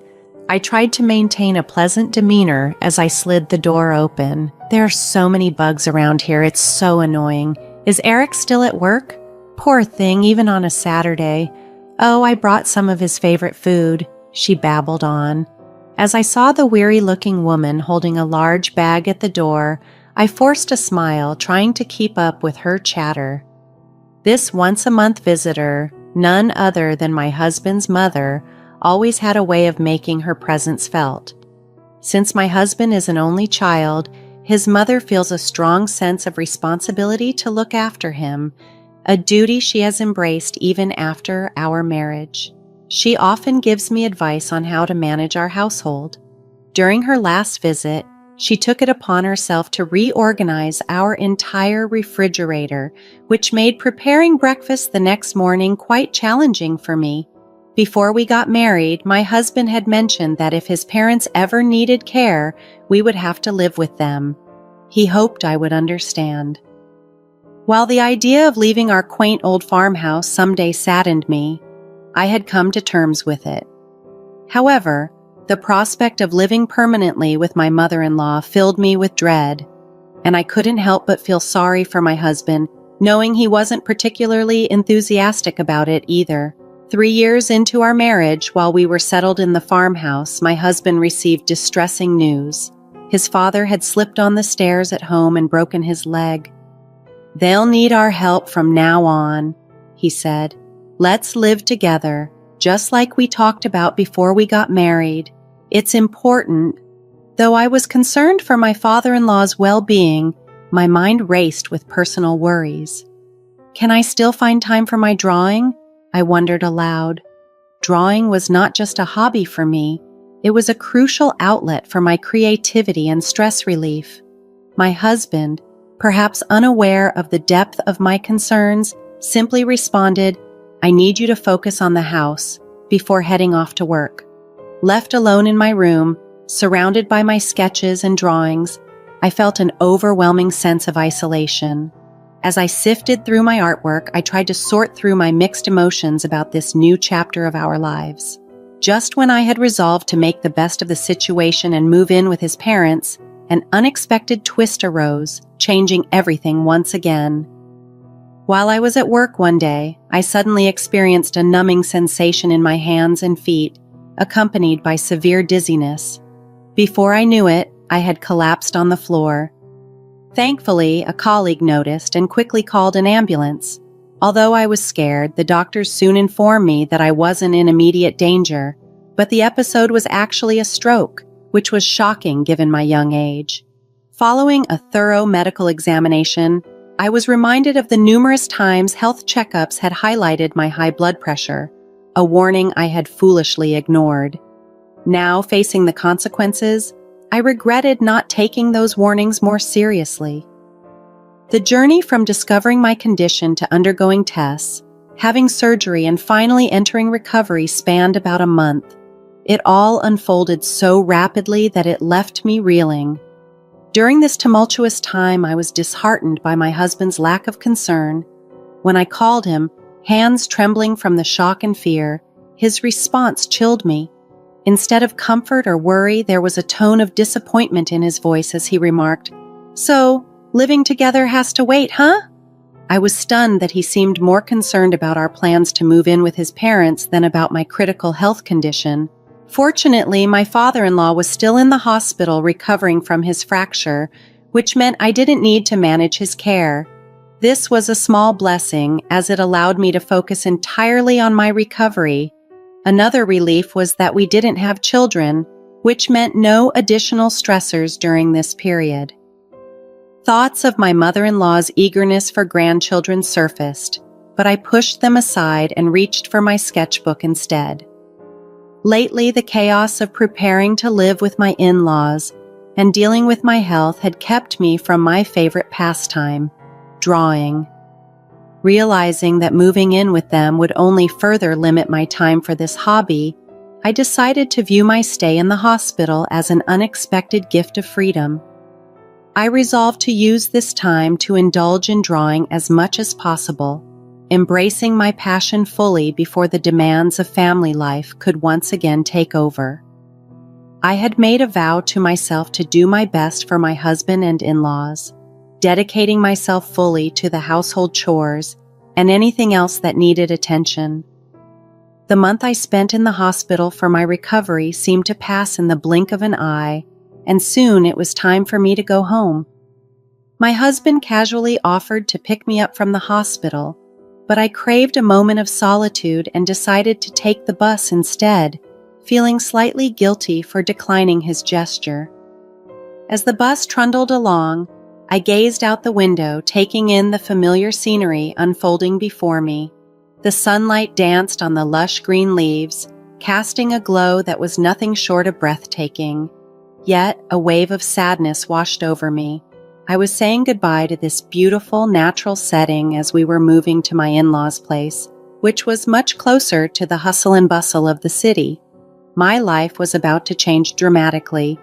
I tried to maintain a pleasant demeanor as I slid the door open. There are so many bugs around here, it's so annoying. Is Eric still at work? Poor thing, even on a Saturday. "Oh, I brought some of his favorite food," she babbled on. As I saw the weary-looking woman holding a large bag at the door, I forced a smile, trying to keep up with her chatter. This once-a-month visitor, none other than my husband's mother, always had a way of making her presence felt. Since my husband is an only child, his mother feels a strong sense of responsibility to look after him, a duty she has embraced even after our marriage. She often gives me advice on how to manage our household. During her last visit, she took it upon herself to reorganize our entire refrigerator, which made preparing breakfast the next morning quite challenging for me. Before we got married, my husband had mentioned that if his parents ever needed care, we would have to live with them. He hoped I would understand. While the idea of leaving our quaint old farmhouse someday saddened me, I had come to terms with it. However, the prospect of living permanently with my mother-in-law filled me with dread, and I couldn't help but feel sorry for my husband, knowing he wasn't particularly enthusiastic about it either. 3 years into our marriage, while we were settled in the farmhouse, my husband received distressing news. His father had slipped on the stairs at home and broken his leg. "They'll need our help from now on," he said. "Let's live together, just like we talked about before we got married. It's important." Though I was concerned for my father-in-law's well-being, my mind raced with personal worries. "Can I still find time for my drawing?" I wondered aloud. Drawing was not just a hobby for me, it was a crucial outlet for my creativity and stress relief. My husband, perhaps unaware of the depth of my concerns, simply responded, "I need you to focus on the house," before heading off to work. Left alone in my room, surrounded by my sketches and drawings, I felt an overwhelming sense of isolation. As I sifted through my artwork, I tried to sort through my mixed emotions about this new chapter of our lives. Just when I had resolved to make the best of the situation and move in with his parents, an unexpected twist arose, changing everything once again. While I was at work one day, I suddenly experienced a numbing sensation in my hands and feet, accompanied by severe dizziness. Before I knew it, I had collapsed on the floor. Thankfully, a colleague noticed and quickly called an ambulance. Although I was scared, the doctors soon informed me that I wasn't in immediate danger, but the episode was actually a stroke, which was shocking given my young age. Following a thorough medical examination, I was reminded of the numerous times health checkups had highlighted my high blood pressure, a warning I had foolishly ignored. Now, facing the consequences, I regretted not taking those warnings more seriously. The journey from discovering my condition to undergoing tests, having surgery, and finally entering recovery spanned about a month. It all unfolded so rapidly that it left me reeling. During this tumultuous time, I was disheartened by my husband's lack of concern. When I called him, hands trembling from the shock and fear, his response chilled me. Instead of comfort or worry, there was a tone of disappointment in his voice as he remarked, "So, living together has to wait, huh?" I was stunned that he seemed more concerned about our plans to move in with his parents than about my critical health condition. Fortunately, my father-in-law was still in the hospital recovering from his fracture, which meant I didn't need to manage his care. This was a small blessing, as it allowed me to focus entirely on my recovery. Another relief was that we didn't have children, which meant no additional stressors during this period. Thoughts of my mother-in-law's eagerness for grandchildren surfaced, but I pushed them aside and reached for my sketchbook instead. Lately, the chaos of preparing to live with my in-laws and dealing with my health had kept me from my favorite pastime, drawing. Realizing that moving in with them would only further limit my time for this hobby, I decided to view my stay in the hospital as an unexpected gift of freedom. I resolved to use this time to indulge in drawing as much as possible, embracing my passion fully before the demands of family life could once again take over. I had made a vow to myself to do my best for my husband and in-laws, dedicating myself fully to the household chores and anything else that needed attention. The month I spent in the hospital for my recovery seemed to pass in the blink of an eye, and soon it was time for me to go home. My husband casually offered to pick me up from the hospital, but I craved a moment of solitude and decided to take the bus instead, feeling slightly guilty for declining his gesture. As the bus trundled along, I gazed out the window, taking in the familiar scenery unfolding before me. The sunlight danced on the lush green leaves, casting a glow that was nothing short of breathtaking. Yet a wave of sadness washed over me. I was saying goodbye to this beautiful, natural setting as we were moving to my in-laws' place, which was much closer to the hustle and bustle of the city. My life was about to change dramatically.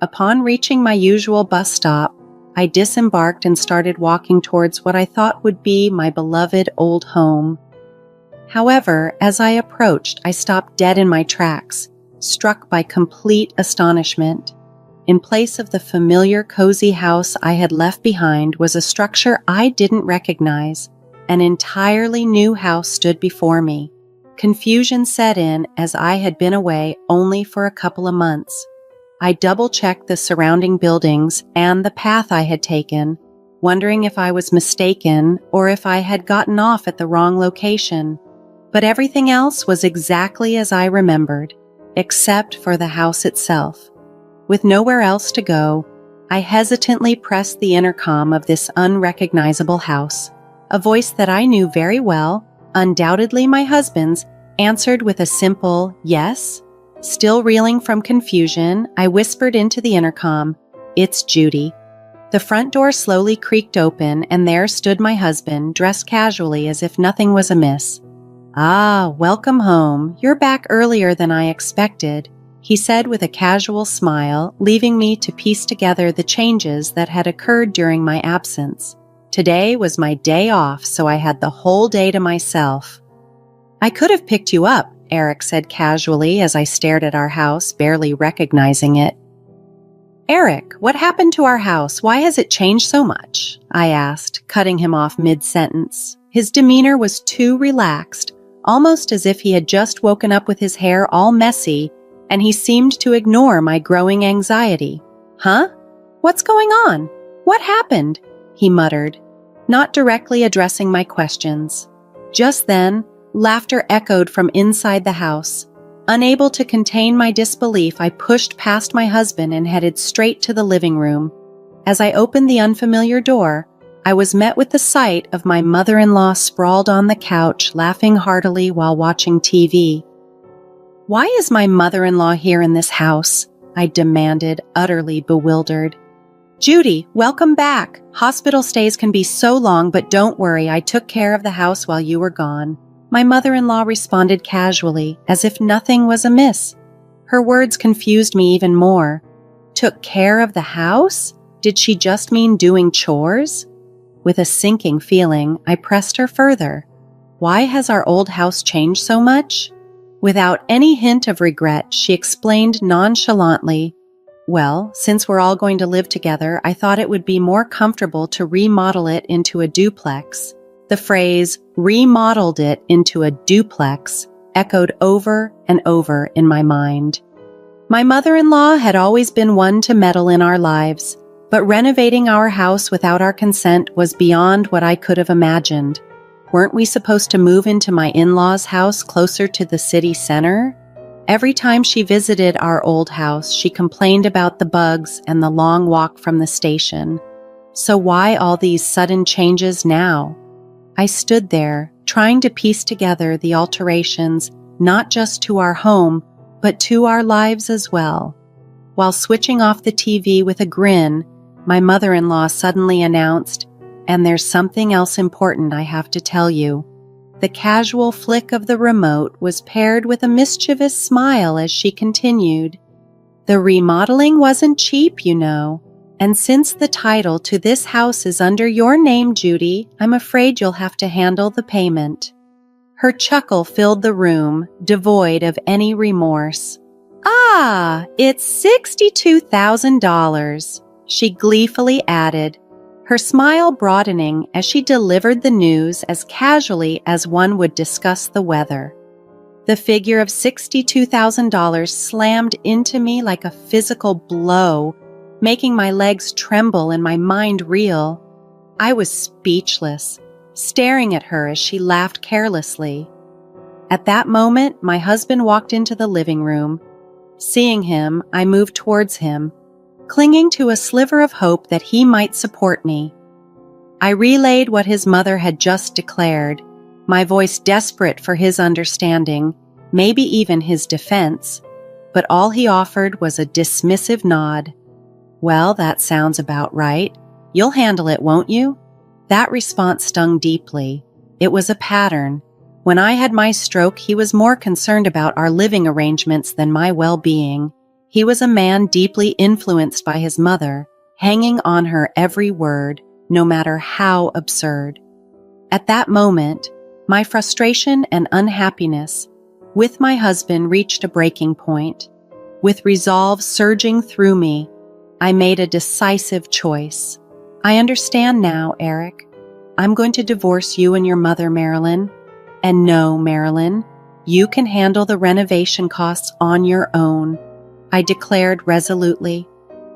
Upon reaching my usual bus stop, I disembarked and started walking towards what I thought would be my beloved old home. However, as I approached, I stopped dead in my tracks, struck by complete astonishment. In place of the familiar, cozy house I had left behind was a structure I didn't recognize. An entirely new house stood before me. Confusion set in as I had been away only for a couple of months. I double-checked the surrounding buildings and the path I had taken, wondering if I was mistaken or if I had gotten off at the wrong location. But everything else was exactly as I remembered, except for the house itself. With nowhere else to go, I hesitantly pressed the intercom of this unrecognizable house. A voice that I knew very well, undoubtedly my husband's, answered with a simple yes. Still reeling from confusion, I whispered into the intercom, "It's Judy." The front door slowly creaked open, and there stood my husband, dressed casually as if nothing was amiss. "Ah, welcome home. You're back earlier than I expected," he said with a casual smile, leaving me to piece together the changes that had occurred during my absence. Today was my day off, so I had the whole day to myself. "I could have picked you up," Eric said casually as I stared at our house, barely recognizing it. "Eric, what happened to our house? Why has it changed so much?" I asked, cutting him off mid-sentence. His demeanor was too relaxed, almost as if he had just woken up with his hair all messy, and he seemed to ignore my growing anxiety. "Huh? What's going on? What happened?" he muttered, not directly addressing my questions. Just then, laughter echoed from inside the house. Unable to contain my disbelief, I pushed past my husband and headed straight to the living room. As I opened the unfamiliar door, I was met with the sight of my mother-in-law sprawled on the couch, laughing heartily while watching TV. "Why is my mother-in-law here in this house?" I demanded, utterly bewildered. "Judy, welcome back. Hospital stays can be so long, but don't worry, I took care of the house while you were gone." My mother-in-law responded casually, as if nothing was amiss. Her words confused me even more. Took care of the house? Did she just mean doing chores? With a sinking feeling, I pressed her further. "Why has our old house changed so much?" Without any hint of regret, she explained nonchalantly, "Well, since we're all going to live together, I thought it would be more comfortable to remodel it into a duplex." The phrase, "remodeled it into a duplex," echoed over and over in my mind. My mother-in-law had always been one to meddle in our lives, but renovating our house without our consent was beyond what I could have imagined. Weren't we supposed to move into my in-laws' house closer to the city center? Every time she visited our old house, she complained about the bugs and the long walk from the station. So why all these sudden changes now? I stood there, trying to piece together the alterations, not just to our home, but to our lives as well. While switching off the TV with a grin, my mother-in-law suddenly announced, "And there's something else important I have to tell you." The casual flick of the remote was paired with a mischievous smile as she continued, "The remodeling wasn't cheap, you know. And since the title to this house is under your name, Judy, I'm afraid you'll have to handle the payment." Her chuckle filled the room, devoid of any remorse. "Ah, it's $62,000, she gleefully added, her smile broadening as she delivered the news as casually as one would discuss the weather. The figure of $62,000 slammed into me like a physical blow, making my legs tremble and my mind reel. I was speechless, staring at her as she laughed carelessly. At that moment, my husband walked into the living room. Seeing him, I moved towards him, clinging to a sliver of hope that he might support me. I relayed what his mother had just declared, my voice desperate for his understanding, maybe even his defense, but all he offered was a dismissive nod. "Well, that sounds about right. You'll handle it, won't you?" That response stung deeply. It was a pattern. When I had my stroke, he was more concerned about our living arrangements than my well-being. He was a man deeply influenced by his mother, hanging on her every word, no matter how absurd. At that moment, my frustration and unhappiness with my husband reached a breaking point. With resolve surging through me, I made a decisive choice. "I understand now, Eric. I'm going to divorce you and your mother, Marilyn. And no, Marilyn, you can handle the renovation costs on your own," I declared resolutely.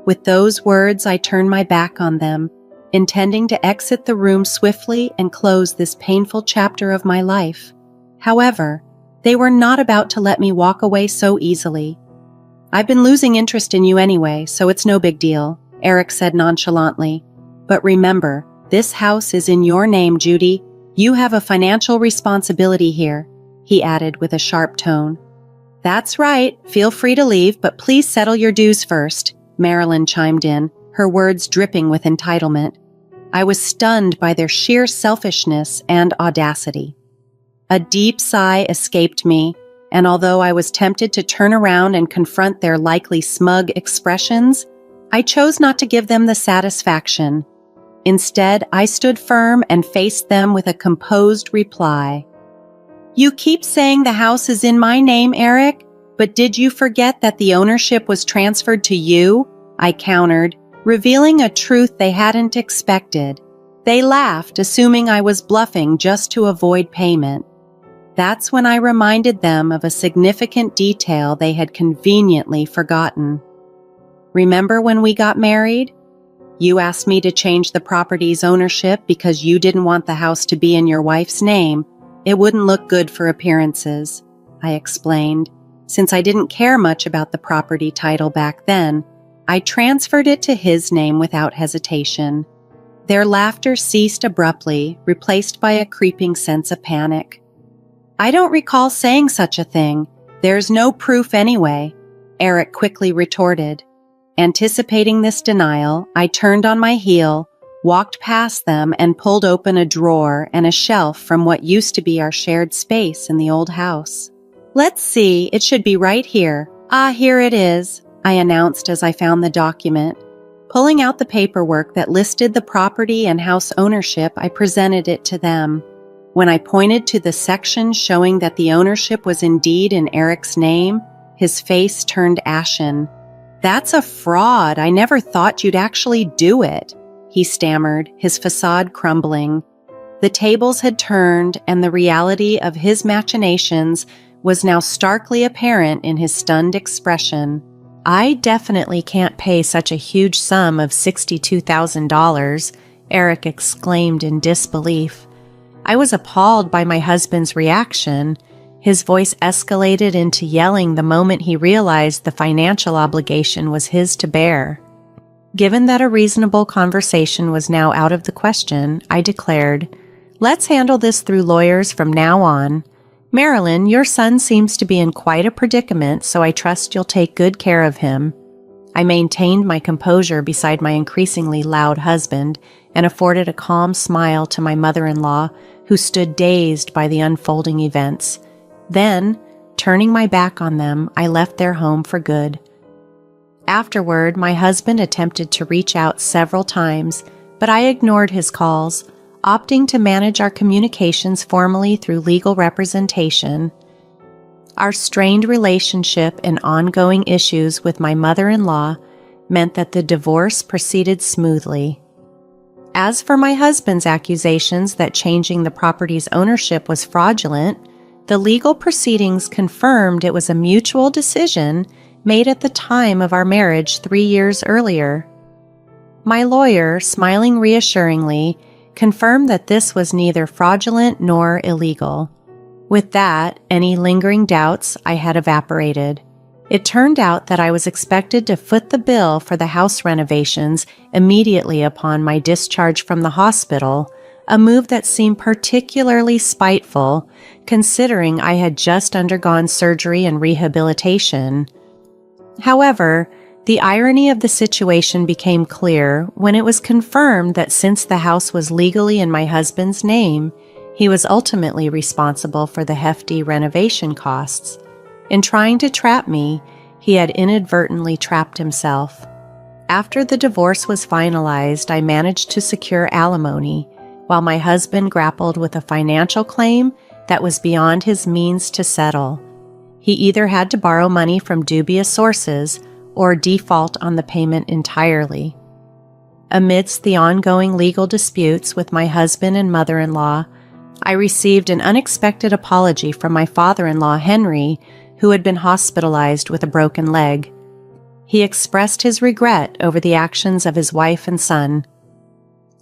With those words, I turned my back on them, intending to exit the room swiftly and close this painful chapter of my life. However, they were not about to let me walk away so easily. "I've been losing interest in you anyway, so it's no big deal," Eric said nonchalantly. "But remember, this house is in your name, Judy. You have a financial responsibility here," he added with a sharp tone. "That's right. Feel free to leave, but please settle your dues first," Marilyn chimed in, her words dripping with entitlement. I was stunned by their sheer selfishness and audacity. A deep sigh escaped me, and although I was tempted to turn around and confront their likely smug expressions, I chose not to give them the satisfaction. Instead, I stood firm and faced them with a composed reply. "You keep saying the house is in my name, Eric, but did you forget that the ownership was transferred to you?" I countered, revealing a truth they hadn't expected. They laughed, assuming I was bluffing just to avoid payment. That's when I reminded them of a significant detail they had conveniently forgotten. "Remember when we got married? You asked me to change the property's ownership because you didn't want the house to be in your wife's name. It wouldn't look good for appearances," I explained. Since I didn't care much about the property title back then, I transferred it to his name without hesitation. Their laughter ceased abruptly, replaced by a creeping sense of panic. "I don't recall saying such a thing. There's no proof anyway," Eric quickly retorted. Anticipating this denial, I turned on my heel, walked past them, and pulled open a drawer and a shelf from what used to be our shared space in the old house. "Let's see, it should be right here. Ah, here it is," I announced as I found the document. Pulling out the paperwork that listed the property and house ownership, I presented it to them. When I pointed to the section showing that the ownership was indeed in Eric's name, his face turned ashen. "That's a fraud. I never thought you'd actually do it," he stammered, his facade crumbling. The tables had turned, and the reality of his machinations was now starkly apparent in his stunned expression. "I definitely can't pay such a huge sum of $62,000, Eric exclaimed in disbelief. I was appalled by my husband's reaction. His voice escalated into yelling the moment he realized the financial obligation was his to bear. Given that a reasonable conversation was now out of the question, I declared, "Let's handle this through lawyers from now on. Marilyn, your son seems to be in quite a predicament, so I trust you'll take good care of him." I maintained my composure beside my increasingly loud husband and afforded a calm smile to my mother-in-law, who stood dazed by the unfolding events. Then, turning my back on them, I left their home for good. Afterward, my husband attempted to reach out several times, but I ignored his calls, opting to manage our communications formally through legal representation. Our strained relationship and ongoing issues with my mother-in-law meant that the divorce proceeded smoothly. As for my husband's accusations that changing the property's ownership was fraudulent, the legal proceedings confirmed it was a mutual decision made at the time of our marriage 3 years earlier. My lawyer, smiling reassuringly, confirmed that this was neither fraudulent nor illegal. With that, any lingering doubts I had evaporated. It turned out that I was expected to foot the bill for the house renovations immediately upon my discharge from the hospital, a move that seemed particularly spiteful, considering I had just undergone surgery and rehabilitation. However, the irony of the situation became clear when it was confirmed that since the house was legally in my husband's name, he was ultimately responsible for the hefty renovation costs. In trying to trap me, he had inadvertently trapped himself. After the divorce was finalized, I managed to secure alimony, while my husband grappled with a financial claim that was beyond his means to settle. He either had to borrow money from dubious sources or default on the payment entirely. Amidst the ongoing legal disputes with my husband and mother-in-law, I received an unexpected apology from my father-in-law, Henry, who had been hospitalized with a broken leg. He expressed his regret over the actions of his wife and son.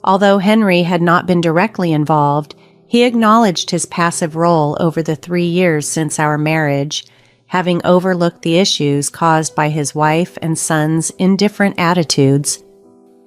Although Henry had not been directly involved, he acknowledged his passive role over the 3 years since our marriage, having overlooked the issues caused by his wife and son's indifferent attitudes.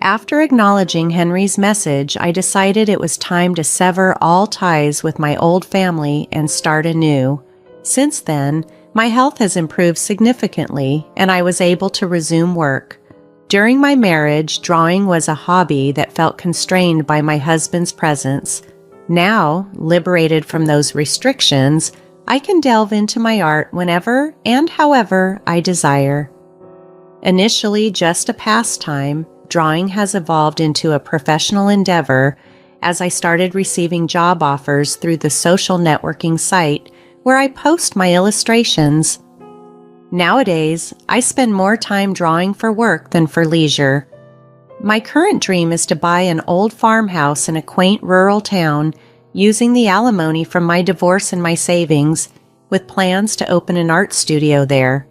After acknowledging Henry's message, I decided it was time to sever all ties with my old family and start anew. Since then, my health has improved significantly, and I was able to resume work. During my marriage, drawing was a hobby that felt constrained by my husband's presence. Now, liberated from those restrictions, I can delve into my art whenever and however I desire. Initially just a pastime, drawing has evolved into a professional endeavor as I started receiving job offers through the social networking site where I post my illustrations. Nowadays, I spend more time drawing for work than for leisure. My current dream is to buy an old farmhouse in a quaint rural town using the alimony from my divorce and my savings, with plans to open an art studio there.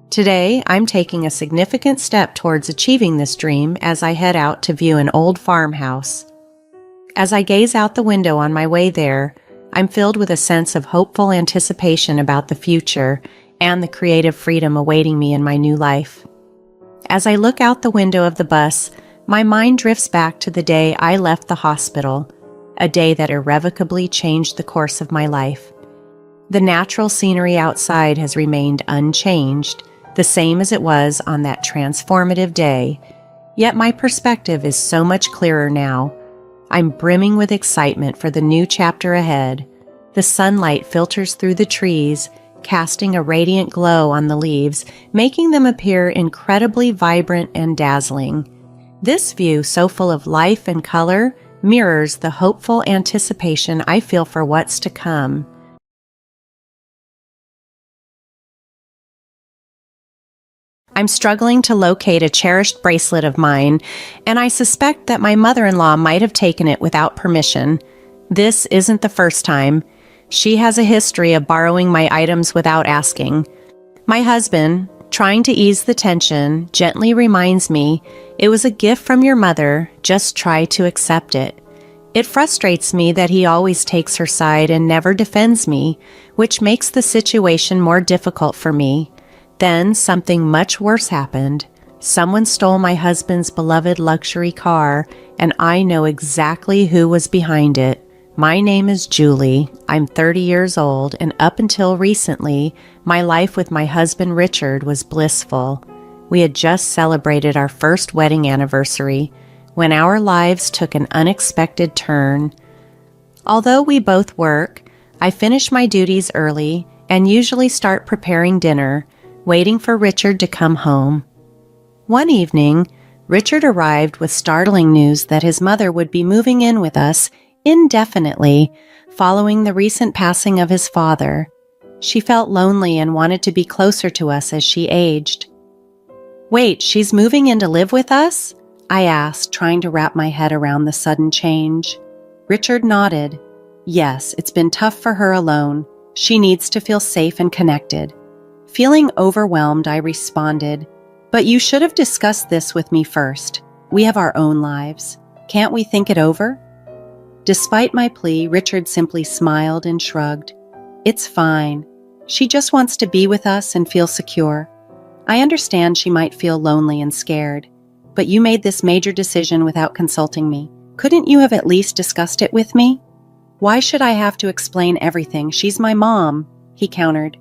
Today, I'm taking a significant step towards achieving this dream as I head out to view an old farmhouse. As I gaze out the window on my way there, I'm filled with a sense of hopeful anticipation about the future and the creative freedom awaiting me in my new life. As I look out the window of the bus, my mind drifts back to the day I left the hospital, a day that irrevocably changed the course of my life. The natural scenery outside has remained unchanged, the same as it was on that transformative day, yet my perspective is so much clearer now. I'm brimming with excitement for the new chapter ahead. The sunlight filters through the trees, casting a radiant glow on the leaves, making them appear incredibly vibrant and dazzling. This view, so full of life and color, mirrors the hopeful anticipation I feel for what's to come. I'm struggling to locate a cherished bracelet of mine, and I suspect that my mother-in-law might have taken it without permission. This isn't the first time. She has a history of borrowing my items without asking. My husband, trying to ease the tension, gently reminds me, "It was a gift from your mother, just try to accept it." It frustrates me that he always takes her side and never defends me, which makes the situation more difficult for me. Then something much worse happened. Someone stole my husband's beloved luxury car, and I know exactly who was behind it. My name is Julie. I'm 30 years old, and up until recently, my life with my husband Richard was blissful. We had just celebrated our first wedding anniversary when our lives took an unexpected turn. Although we both work, I finish my duties early and usually start preparing dinner, waiting for Richard to come home. One evening, Richard arrived with startling news that his mother would be moving in with us indefinitely following the recent passing of his father. She felt lonely and wanted to be closer to us as she aged. "Wait, she's moving in to live with us?" I asked, trying to wrap my head around the sudden change. Richard nodded. "Yes, it's been tough for her alone. She needs to feel safe and connected." Feeling overwhelmed, I responded, "But you should have discussed this with me first. We have our own lives. Can't we think it over?" Despite my plea, Richard simply smiled and shrugged. "It's fine. She just wants to be with us and feel secure. I understand she might feel lonely and scared, but you made this major decision without consulting me. Couldn't you have at least discussed it with me?" "Why should I have to explain everything? She's my mom," he countered.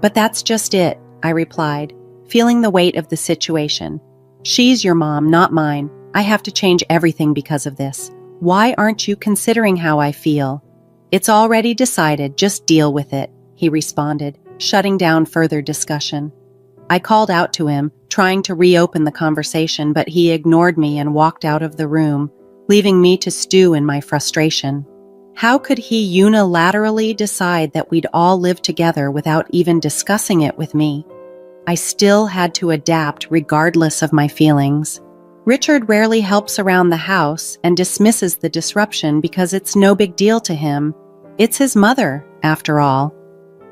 "But that's just it," I replied, feeling the weight of the situation. "She's your mom, not mine. I have to change everything because of this. Why aren't you considering how I feel?" "It's already decided, just deal with it," he responded, shutting down further discussion. I called out to him, trying to reopen the conversation, but he ignored me and walked out of the room, leaving me to stew in my frustration. How could he unilaterally decide that we'd all live together without even discussing it with me? I still had to adapt regardless of my feelings. Richard rarely helps around the house and dismisses the disruption because it's no big deal to him. It's his mother, after all.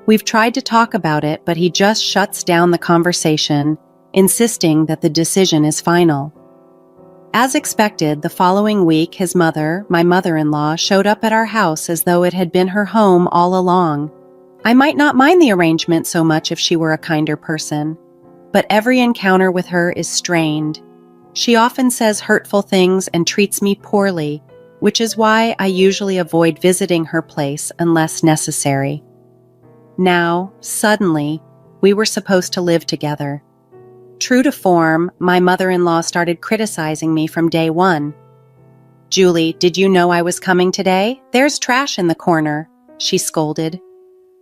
We've tried to talk about it, but he just shuts down the conversation, insisting that the decision is final. As expected, the following week, his mother, my mother-in-law, showed up at our house as though it had been her home all along. I might not mind the arrangement so much if she were a kinder person, but every encounter with her is strained. She often says hurtful things and treats me poorly, which is why I usually avoid visiting her place unless necessary. Now, suddenly, we were supposed to live together. True to form, my mother-in-law started criticizing me from day one. "Julie, did you know I was coming today? There's trash in the corner," she scolded.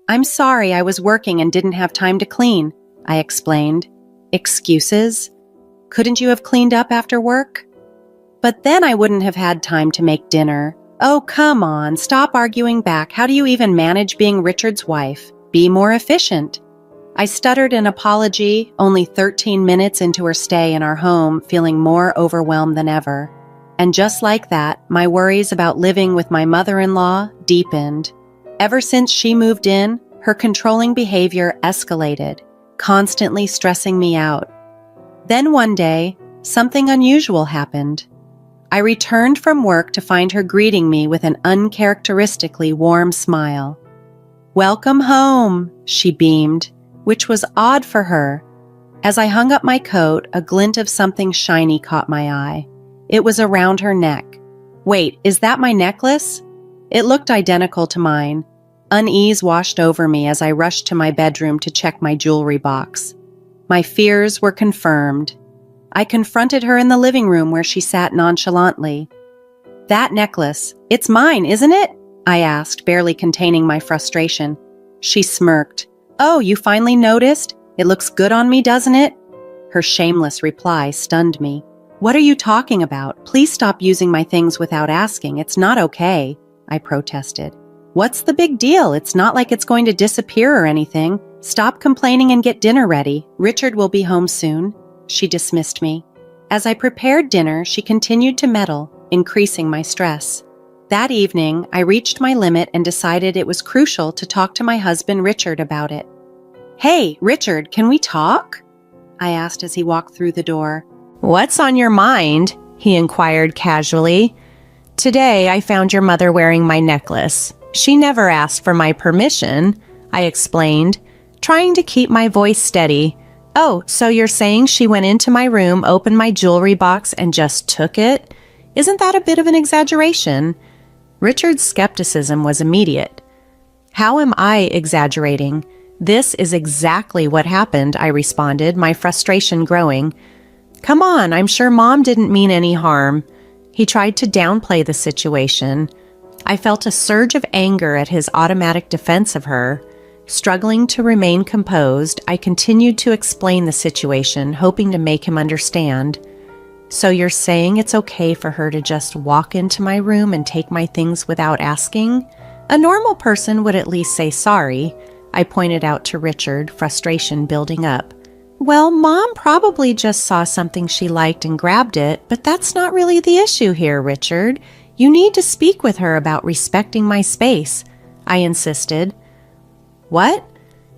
"I'm sorry, I was working and didn't have time to clean," I explained. "Excuses? Couldn't you have cleaned up after work?" "But then I wouldn't have had time to make dinner." "Oh, come on, stop arguing back. How do you even manage being Richard's wife? Be more efficient." I stuttered an apology, only 13 minutes into her stay in our home, feeling more overwhelmed than ever. And just like that, my worries about living with my mother-in-law deepened. Ever since she moved in, her controlling behavior escalated, constantly stressing me out. Then one day, something unusual happened. I returned from work to find her greeting me with an uncharacteristically warm smile. "Welcome home," she beamed, which was odd for her. As I hung up my coat, a glint of something shiny caught my eye. It was around her neck. "Wait, is that my necklace?" It looked identical to mine. Unease washed over me as I rushed to my bedroom to check my jewelry box. My fears were confirmed. I confronted her in the living room where she sat nonchalantly. "That necklace, it's mine, isn't it?" I asked, barely containing my frustration. She smirked. "Oh, you finally noticed? It looks good on me, doesn't it?" Her shameless reply stunned me. "What are you talking about? Please stop using my things without asking. It's not okay," I protested. "What's the big deal? It's not like it's going to disappear or anything. Stop complaining and get dinner ready. Richard will be home soon." She dismissed me. As I prepared dinner, she continued to meddle, increasing my stress. That evening, I reached my limit and decided it was crucial to talk to my husband Richard about it. "Hey, Richard, can we talk?" I asked as he walked through the door. "What's on your mind?" he inquired casually. "Today, I found your mother wearing my necklace. She never asked for my permission," I explained, trying to keep my voice steady. Oh, so you're saying she went into my room, opened my jewelry box, and just took it? Isn't that a bit of an exaggeration? Richard's skepticism was immediate. How am I exaggerating? This is exactly what happened, I responded, my frustration growing. Come on, I'm sure Mom didn't mean any harm. He tried to downplay the situation. I felt a surge of anger at his automatic defense of her. Struggling to remain composed, I continued to explain the situation, hoping to make him understand. So you're saying it's okay for her to just walk into my room and take my things without asking? A normal person would at least say sorry, I pointed out to Richard, frustration building up. Well, Mom probably just saw something she liked and grabbed it, but that's not really the issue here, Richard. You need to speak with her about respecting my space, I insisted. What?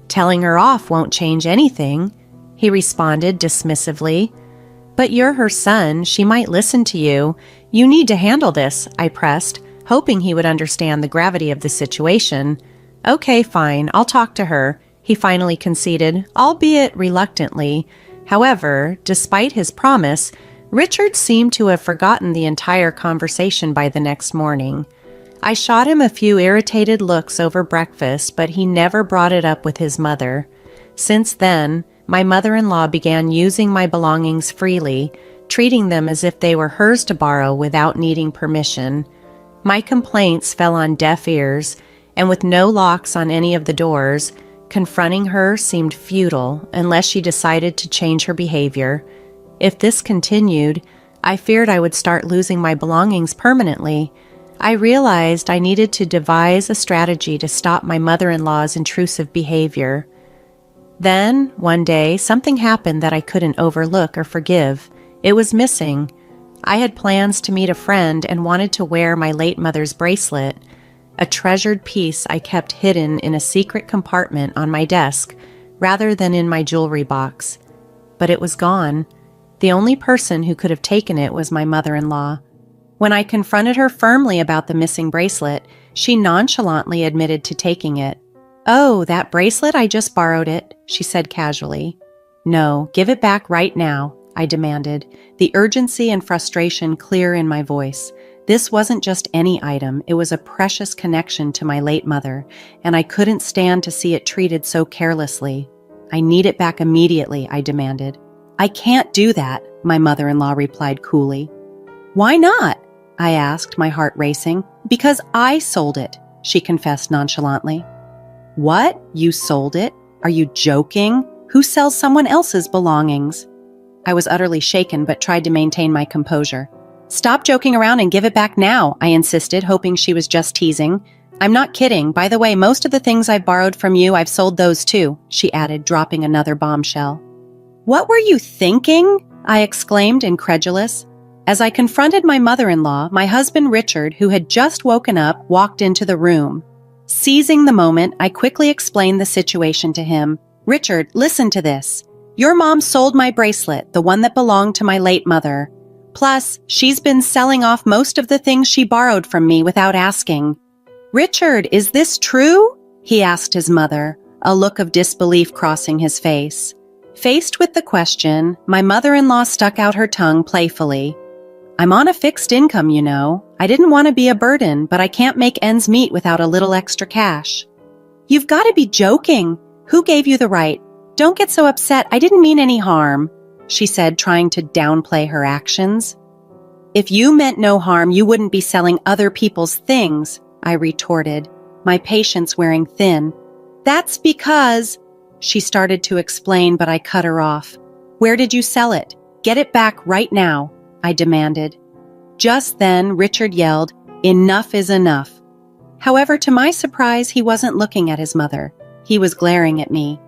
Telling her off won't change anything, he responded dismissively. But you're her son. She might listen to you. You need to handle this, I pressed, hoping he would understand the gravity of the situation. Okay, fine. I'll talk to her, he finally conceded, albeit reluctantly. However, despite his promise, Richard seemed to have forgotten the entire conversation by the next morning. I shot him a few irritated looks over breakfast, but he never brought it up with his mother. Since then, my mother-in-law began using my belongings freely, treating them as if they were hers to borrow without needing permission. My complaints fell on deaf ears, and with no locks on any of the doors, confronting her seemed futile unless she decided to change her behavior. If this continued, I feared I would start losing my belongings permanently. I realized I needed to devise a strategy to stop my mother-in-law's intrusive behavior. Then, one day, something happened that I couldn't overlook or forgive. It was missing. I had plans to meet a friend and wanted to wear my late mother's bracelet, a treasured piece I kept hidden in a secret compartment on my desk, rather than in my jewelry box. But it was gone. The only person who could have taken it was my mother-in-law. When I confronted her firmly about the missing bracelet, she nonchalantly admitted to taking it. "Oh, that bracelet? I just borrowed it," she said casually. "No, give it back right now," I demanded, the urgency and frustration clear in my voice. This wasn't just any item, it was a precious connection to my late mother, and I couldn't stand to see it treated so carelessly. "I need it back immediately," I demanded. "I can't do that," my mother-in-law replied coolly. "Why not?" I asked, my heart racing. "Because I sold it," she confessed nonchalantly. "What? You sold it? Are you joking? Who sells someone else's belongings?" I was utterly shaken but tried to maintain my composure. "Stop joking around and give it back now," I insisted, hoping she was just teasing. "I'm not kidding. By the way, most of the things I've borrowed from you, I've sold those too," she added, dropping another bombshell. "What were you thinking?" I exclaimed, incredulous. As I confronted my mother-in-law, my husband Richard, who had just woken up, walked into the room. Seizing the moment, I quickly explained the situation to him. "Richard, listen to this. Your mom sold my bracelet, the one that belonged to my late mother. Plus, she's been selling off most of the things she borrowed from me without asking." "Richard, is this true?" he asked his mother, a look of disbelief crossing his face. Faced with the question, my mother-in-law stuck out her tongue playfully. "I'm on a fixed income, you know. I didn't want to be a burden, but I can't make ends meet without a little extra cash." "You've got to be joking. Who gave you the right? Don't get so upset. I didn't mean any harm," she said, trying to downplay her actions. "If you meant no harm, you wouldn't be selling other people's things," I retorted, my patience wearing thin. "That's because—" she started to explain, but I cut her off. "Where did you sell it? Get it back right now," I demanded. Just then, Richard yelled, "Enough is enough." However, to my surprise, he wasn't looking at his mother. He was glaring at me.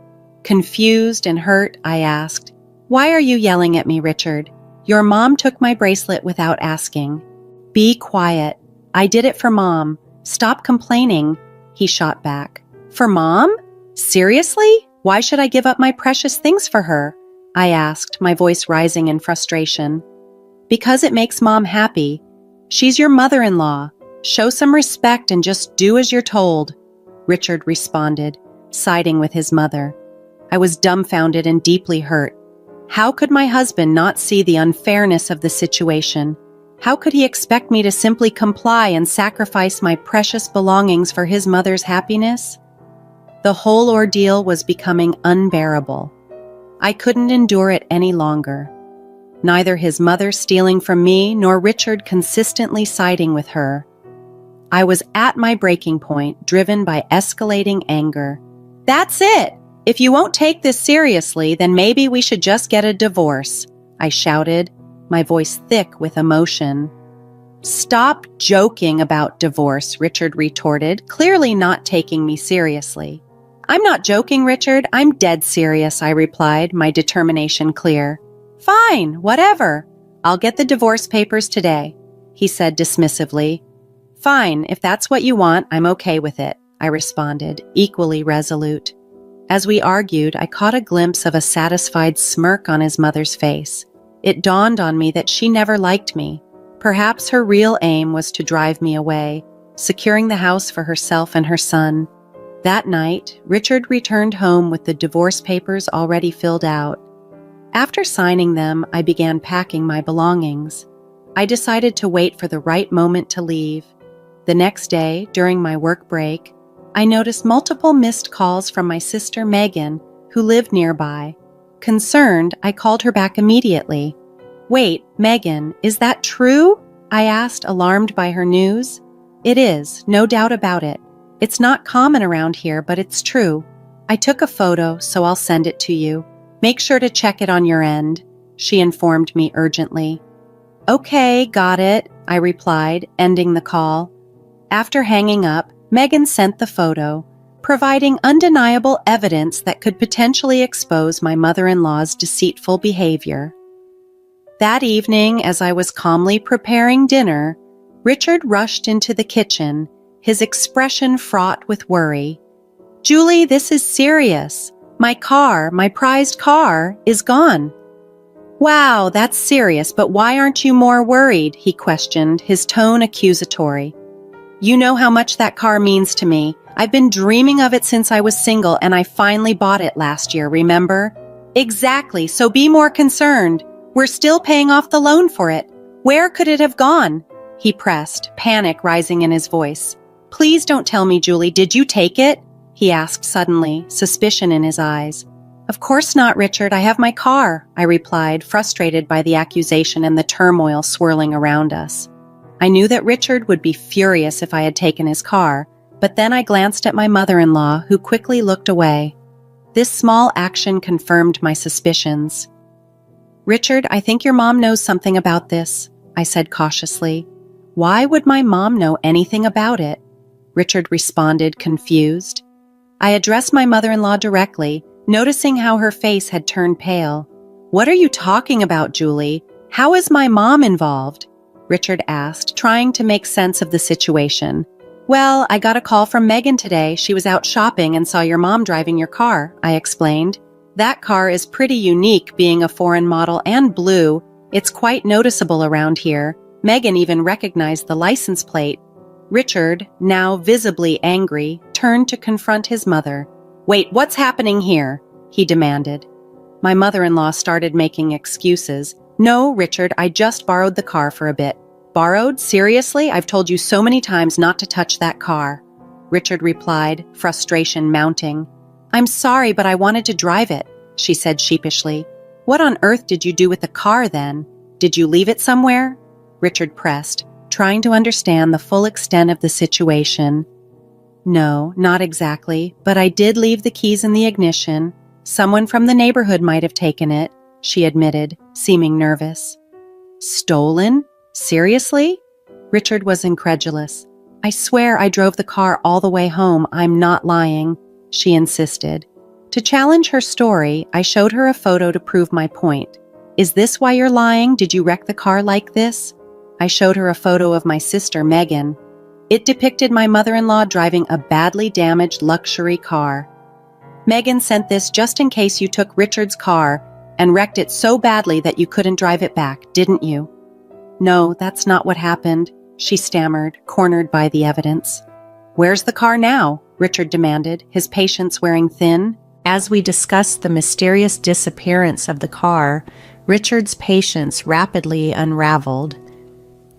Confused and hurt, I asked, "Why are you yelling at me, Richard? Your mom took my bracelet without asking." "Be quiet. I did it for Mom. Stop complaining," he shot back. "For Mom? Seriously? Why should I give up my precious things for her?" I asked, my voice rising in frustration. "Because it makes Mom happy. She's your mother-in-law. Show some respect and just do as you're told," Richard responded, siding with his mother. I was dumbfounded and deeply hurt. How could my husband not see the unfairness of the situation? How could he expect me to simply comply and sacrifice my precious belongings for his mother's happiness? The whole ordeal was becoming unbearable. I couldn't endure it any longer. Neither his mother stealing from me nor Richard consistently siding with her. I was at my breaking point, driven by escalating anger. "That's it! If you won't take this seriously, then maybe we should just get a divorce," I shouted, my voice thick with emotion. "Stop joking about divorce," Richard retorted, clearly not taking me seriously. "I'm not joking, Richard. I'm dead serious," I replied, my determination clear. "Fine, whatever. I'll get the divorce papers today," he said dismissively. "Fine, if that's what you want, I'm okay with it," I responded, equally resolute. As we argued, I caught a glimpse of a satisfied smirk on his mother's face. It dawned on me that she never liked me. Perhaps her real aim was to drive me away, securing the house for herself and her son. That night, Richard returned home with the divorce papers already filled out. After signing them, I began packing my belongings. I decided to wait for the right moment to leave. The next day, during my work break, I noticed multiple missed calls from my sister Megan, who lived nearby. Concerned, I called her back immediately. "Wait, Megan, is that true?" I asked, alarmed by her news. "It is, no doubt about it. It's not common around here, but it's true. I took a photo, so I'll send it to you. Make sure to check it on your end," she informed me urgently. "Okay, got it," I replied, ending the call. After hanging up, Megan sent the photo, providing undeniable evidence that could potentially expose my mother-in-law's deceitful behavior. That evening, as I was calmly preparing dinner, Richard rushed into the kitchen, his expression fraught with worry. "Julie, this is serious. My prized car, is gone." "Wow, that's serious, but why aren't you more worried?" he questioned, his tone accusatory. "You know how much that car means to me. I've been dreaming of it since I was single, and I finally bought it last year, remember?" "Exactly, so be more concerned. We're still paying off the loan for it. Where could it have gone?" he pressed, panic rising in his voice. "Please don't tell me, Julie, did you take it?" he asked suddenly, suspicion in his eyes. "Of course not, Richard. I have my car," I replied, frustrated by the accusation and the turmoil swirling around us. I knew that Richard would be furious if I had taken his car, but then I glanced at my mother-in-law, who quickly looked away. This small action confirmed my suspicions. "Richard, I think your mom knows something about this," I said cautiously. "Why would my mom know anything about it?" Richard responded, confused. I addressed my mother-in-law directly, noticing how her face had turned pale. "What are you talking about, Julie? How is my mom involved?" Richard asked, trying to make sense of the situation. "Well, I got a call from Megan today. She was out shopping and saw your mom driving your car," I explained. "That car is pretty unique, being a foreign model and blue. It's quite noticeable around here. Megan even recognized the license plate." Richard, now visibly angry, turned to confront his mother. "Wait, what's happening here?" he demanded. My mother-in-law started making excuses. "No, Richard, I just borrowed the car for a bit." "Borrowed? Seriously? I've told you so many times not to touch that car," Richard replied, frustration mounting. "I'm sorry, but I wanted to drive it," she said sheepishly. "What on earth did you do with the car then? Did you leave it somewhere?" Richard pressed, trying to understand the full extent of the situation. "No, not exactly, but I did leave the keys in the ignition. Someone from the neighborhood might have taken it," she admitted, seeming nervous. "Stolen? Seriously?" Richard was incredulous. "I swear I drove the car all the way home. I'm not lying," she insisted. To challenge her story, I showed her a photo to prove my point. "Is this why you're lying? Did you wreck the car like this?" I showed her a photo of my sister, Megan. It depicted my mother-in-law driving a badly damaged luxury car. "Megan sent this just in case you took Richard's car and wrecked it so badly that you couldn't drive it back, didn't you?" "No, that's not what happened," she stammered, cornered by the evidence. "Where's the car now?" Richard demanded, his patience wearing thin. As we discussed the mysterious disappearance of the car, Richard's patience rapidly unraveled.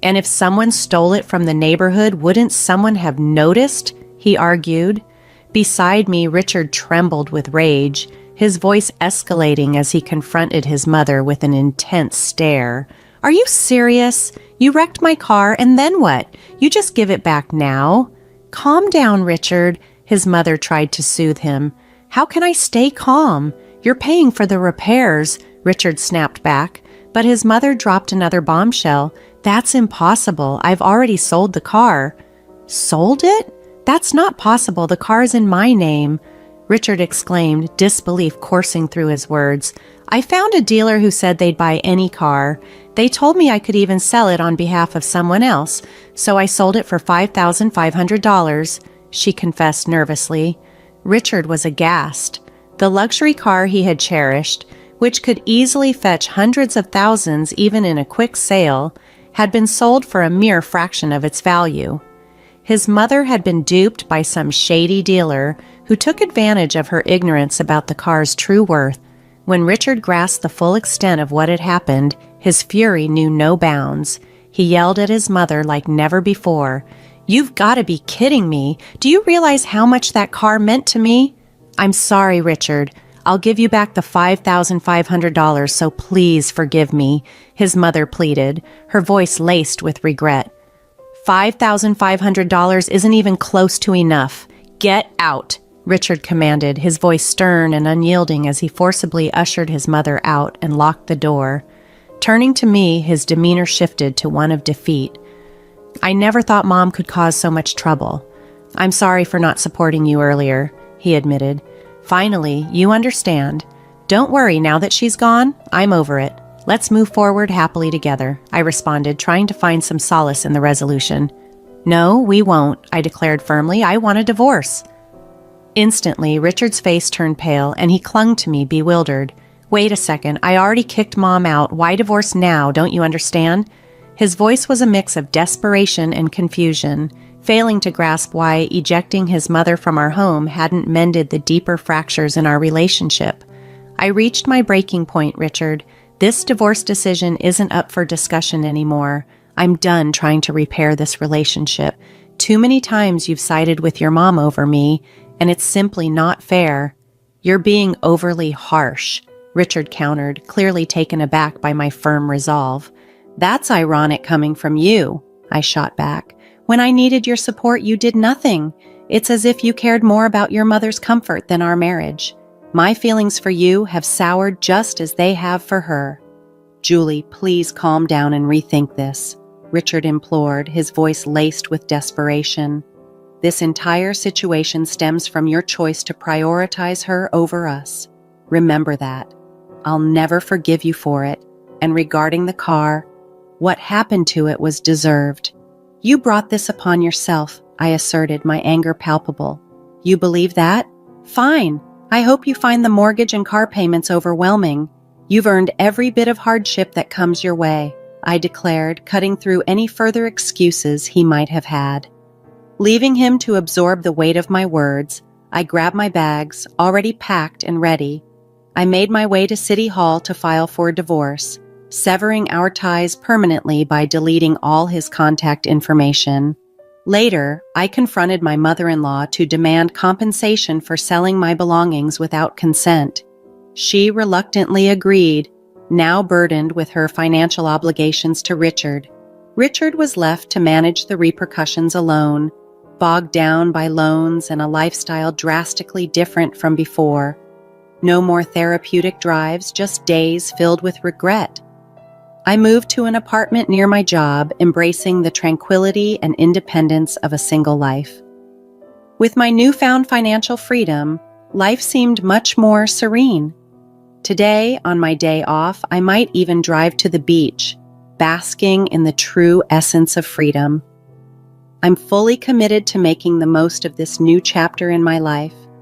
And if someone stole it from the neighborhood, wouldn't someone have noticed? He argued. Beside me, Richard trembled with rage, his voice escalating as he confronted his mother with an intense stare. Are you serious? You wrecked my car, and then what? You just give it back now? Calm down, Richard, his mother tried to soothe him. How can I stay calm? You're paying for the repairs, Richard snapped back, but his mother dropped another bombshell. That's impossible. I've already sold the car. Sold it? That's not possible. The car's in my name, Richard exclaimed, disbelief coursing through his words. I found a dealer who said they'd buy any car. They told me I could even sell it on behalf of someone else, so I sold it for $5,500, she confessed nervously. Richard was aghast. The luxury car he had cherished, which could easily fetch hundreds of thousands even in a quick sale, had been sold for a mere fraction of its value. His mother had been duped by some shady dealer who took advantage of her ignorance about the car's true worth. When Richard grasped the full extent of what had happened, his fury knew no bounds. He yelled at his mother like never before. You've got to be kidding me. Do you realize how much that car meant to me? I'm sorry, Richard. I'll give you back the $5,500, so please forgive me, his mother pleaded, her voice laced with regret. $5,500 isn't even close to enough. Get out, Richard commanded, his voice stern and unyielding as he forcibly ushered his mother out and locked the door. Turning to me, his demeanor shifted to one of defeat. I never thought Mom could cause so much trouble. I'm sorry for not supporting you earlier, he admitted. Finally, you understand. Don't worry, now that she's gone, I'm over it. Let's move forward happily together, I responded, trying to find some solace in the resolution. No, we won't, I declared firmly. I want a divorce. Instantly, Richard's face turned pale, and he clung to me, bewildered. Wait a second, I already kicked Mom out. Why divorce now? Don't you understand? His voice was a mix of desperation and confusion, failing to grasp why ejecting his mother from our home hadn't mended the deeper fractures in our relationship. I reached my breaking point, Richard. This divorce decision isn't up for discussion anymore. I'm done trying to repair this relationship. Too many times you've sided with your mom over me, and it's simply not fair. You're being overly harsh, Richard countered, clearly taken aback by my firm resolve. That's ironic coming from you, I shot back. When I needed your support, you did nothing. It's as if you cared more about your mother's comfort than our marriage. My feelings for you have soured just as they have for her. Julie, please calm down and rethink this, Richard implored, his voice laced with desperation. This entire situation stems from your choice to prioritize her over us. Remember that. I'll never forgive you for it. And regarding the car, what happened to it was deserved. You brought this upon yourself, I asserted, my anger palpable. You believe that? Fine. I hope you find the mortgage and car payments overwhelming. You've earned every bit of hardship that comes your way, I declared, cutting through any further excuses he might have had. Leaving him to absorb the weight of my words, I grabbed my bags, already packed and ready. I made my way to City Hall to file for a divorce, severing our ties permanently by deleting all his contact information. Later, I confronted my mother-in-law to demand compensation for selling my belongings without consent. She reluctantly agreed, now burdened with her financial obligations to Richard. Richard was left to manage the repercussions alone, bogged down by loans and a lifestyle drastically different from before. No more therapeutic drives, just days filled with regret. I moved to an apartment near my job, embracing the tranquility and independence of a single life. With my newfound financial freedom, life seemed much more serene. Today, on my day off, I might even drive to the beach, basking in the true essence of freedom. I'm fully committed to making the most of this new chapter in my life,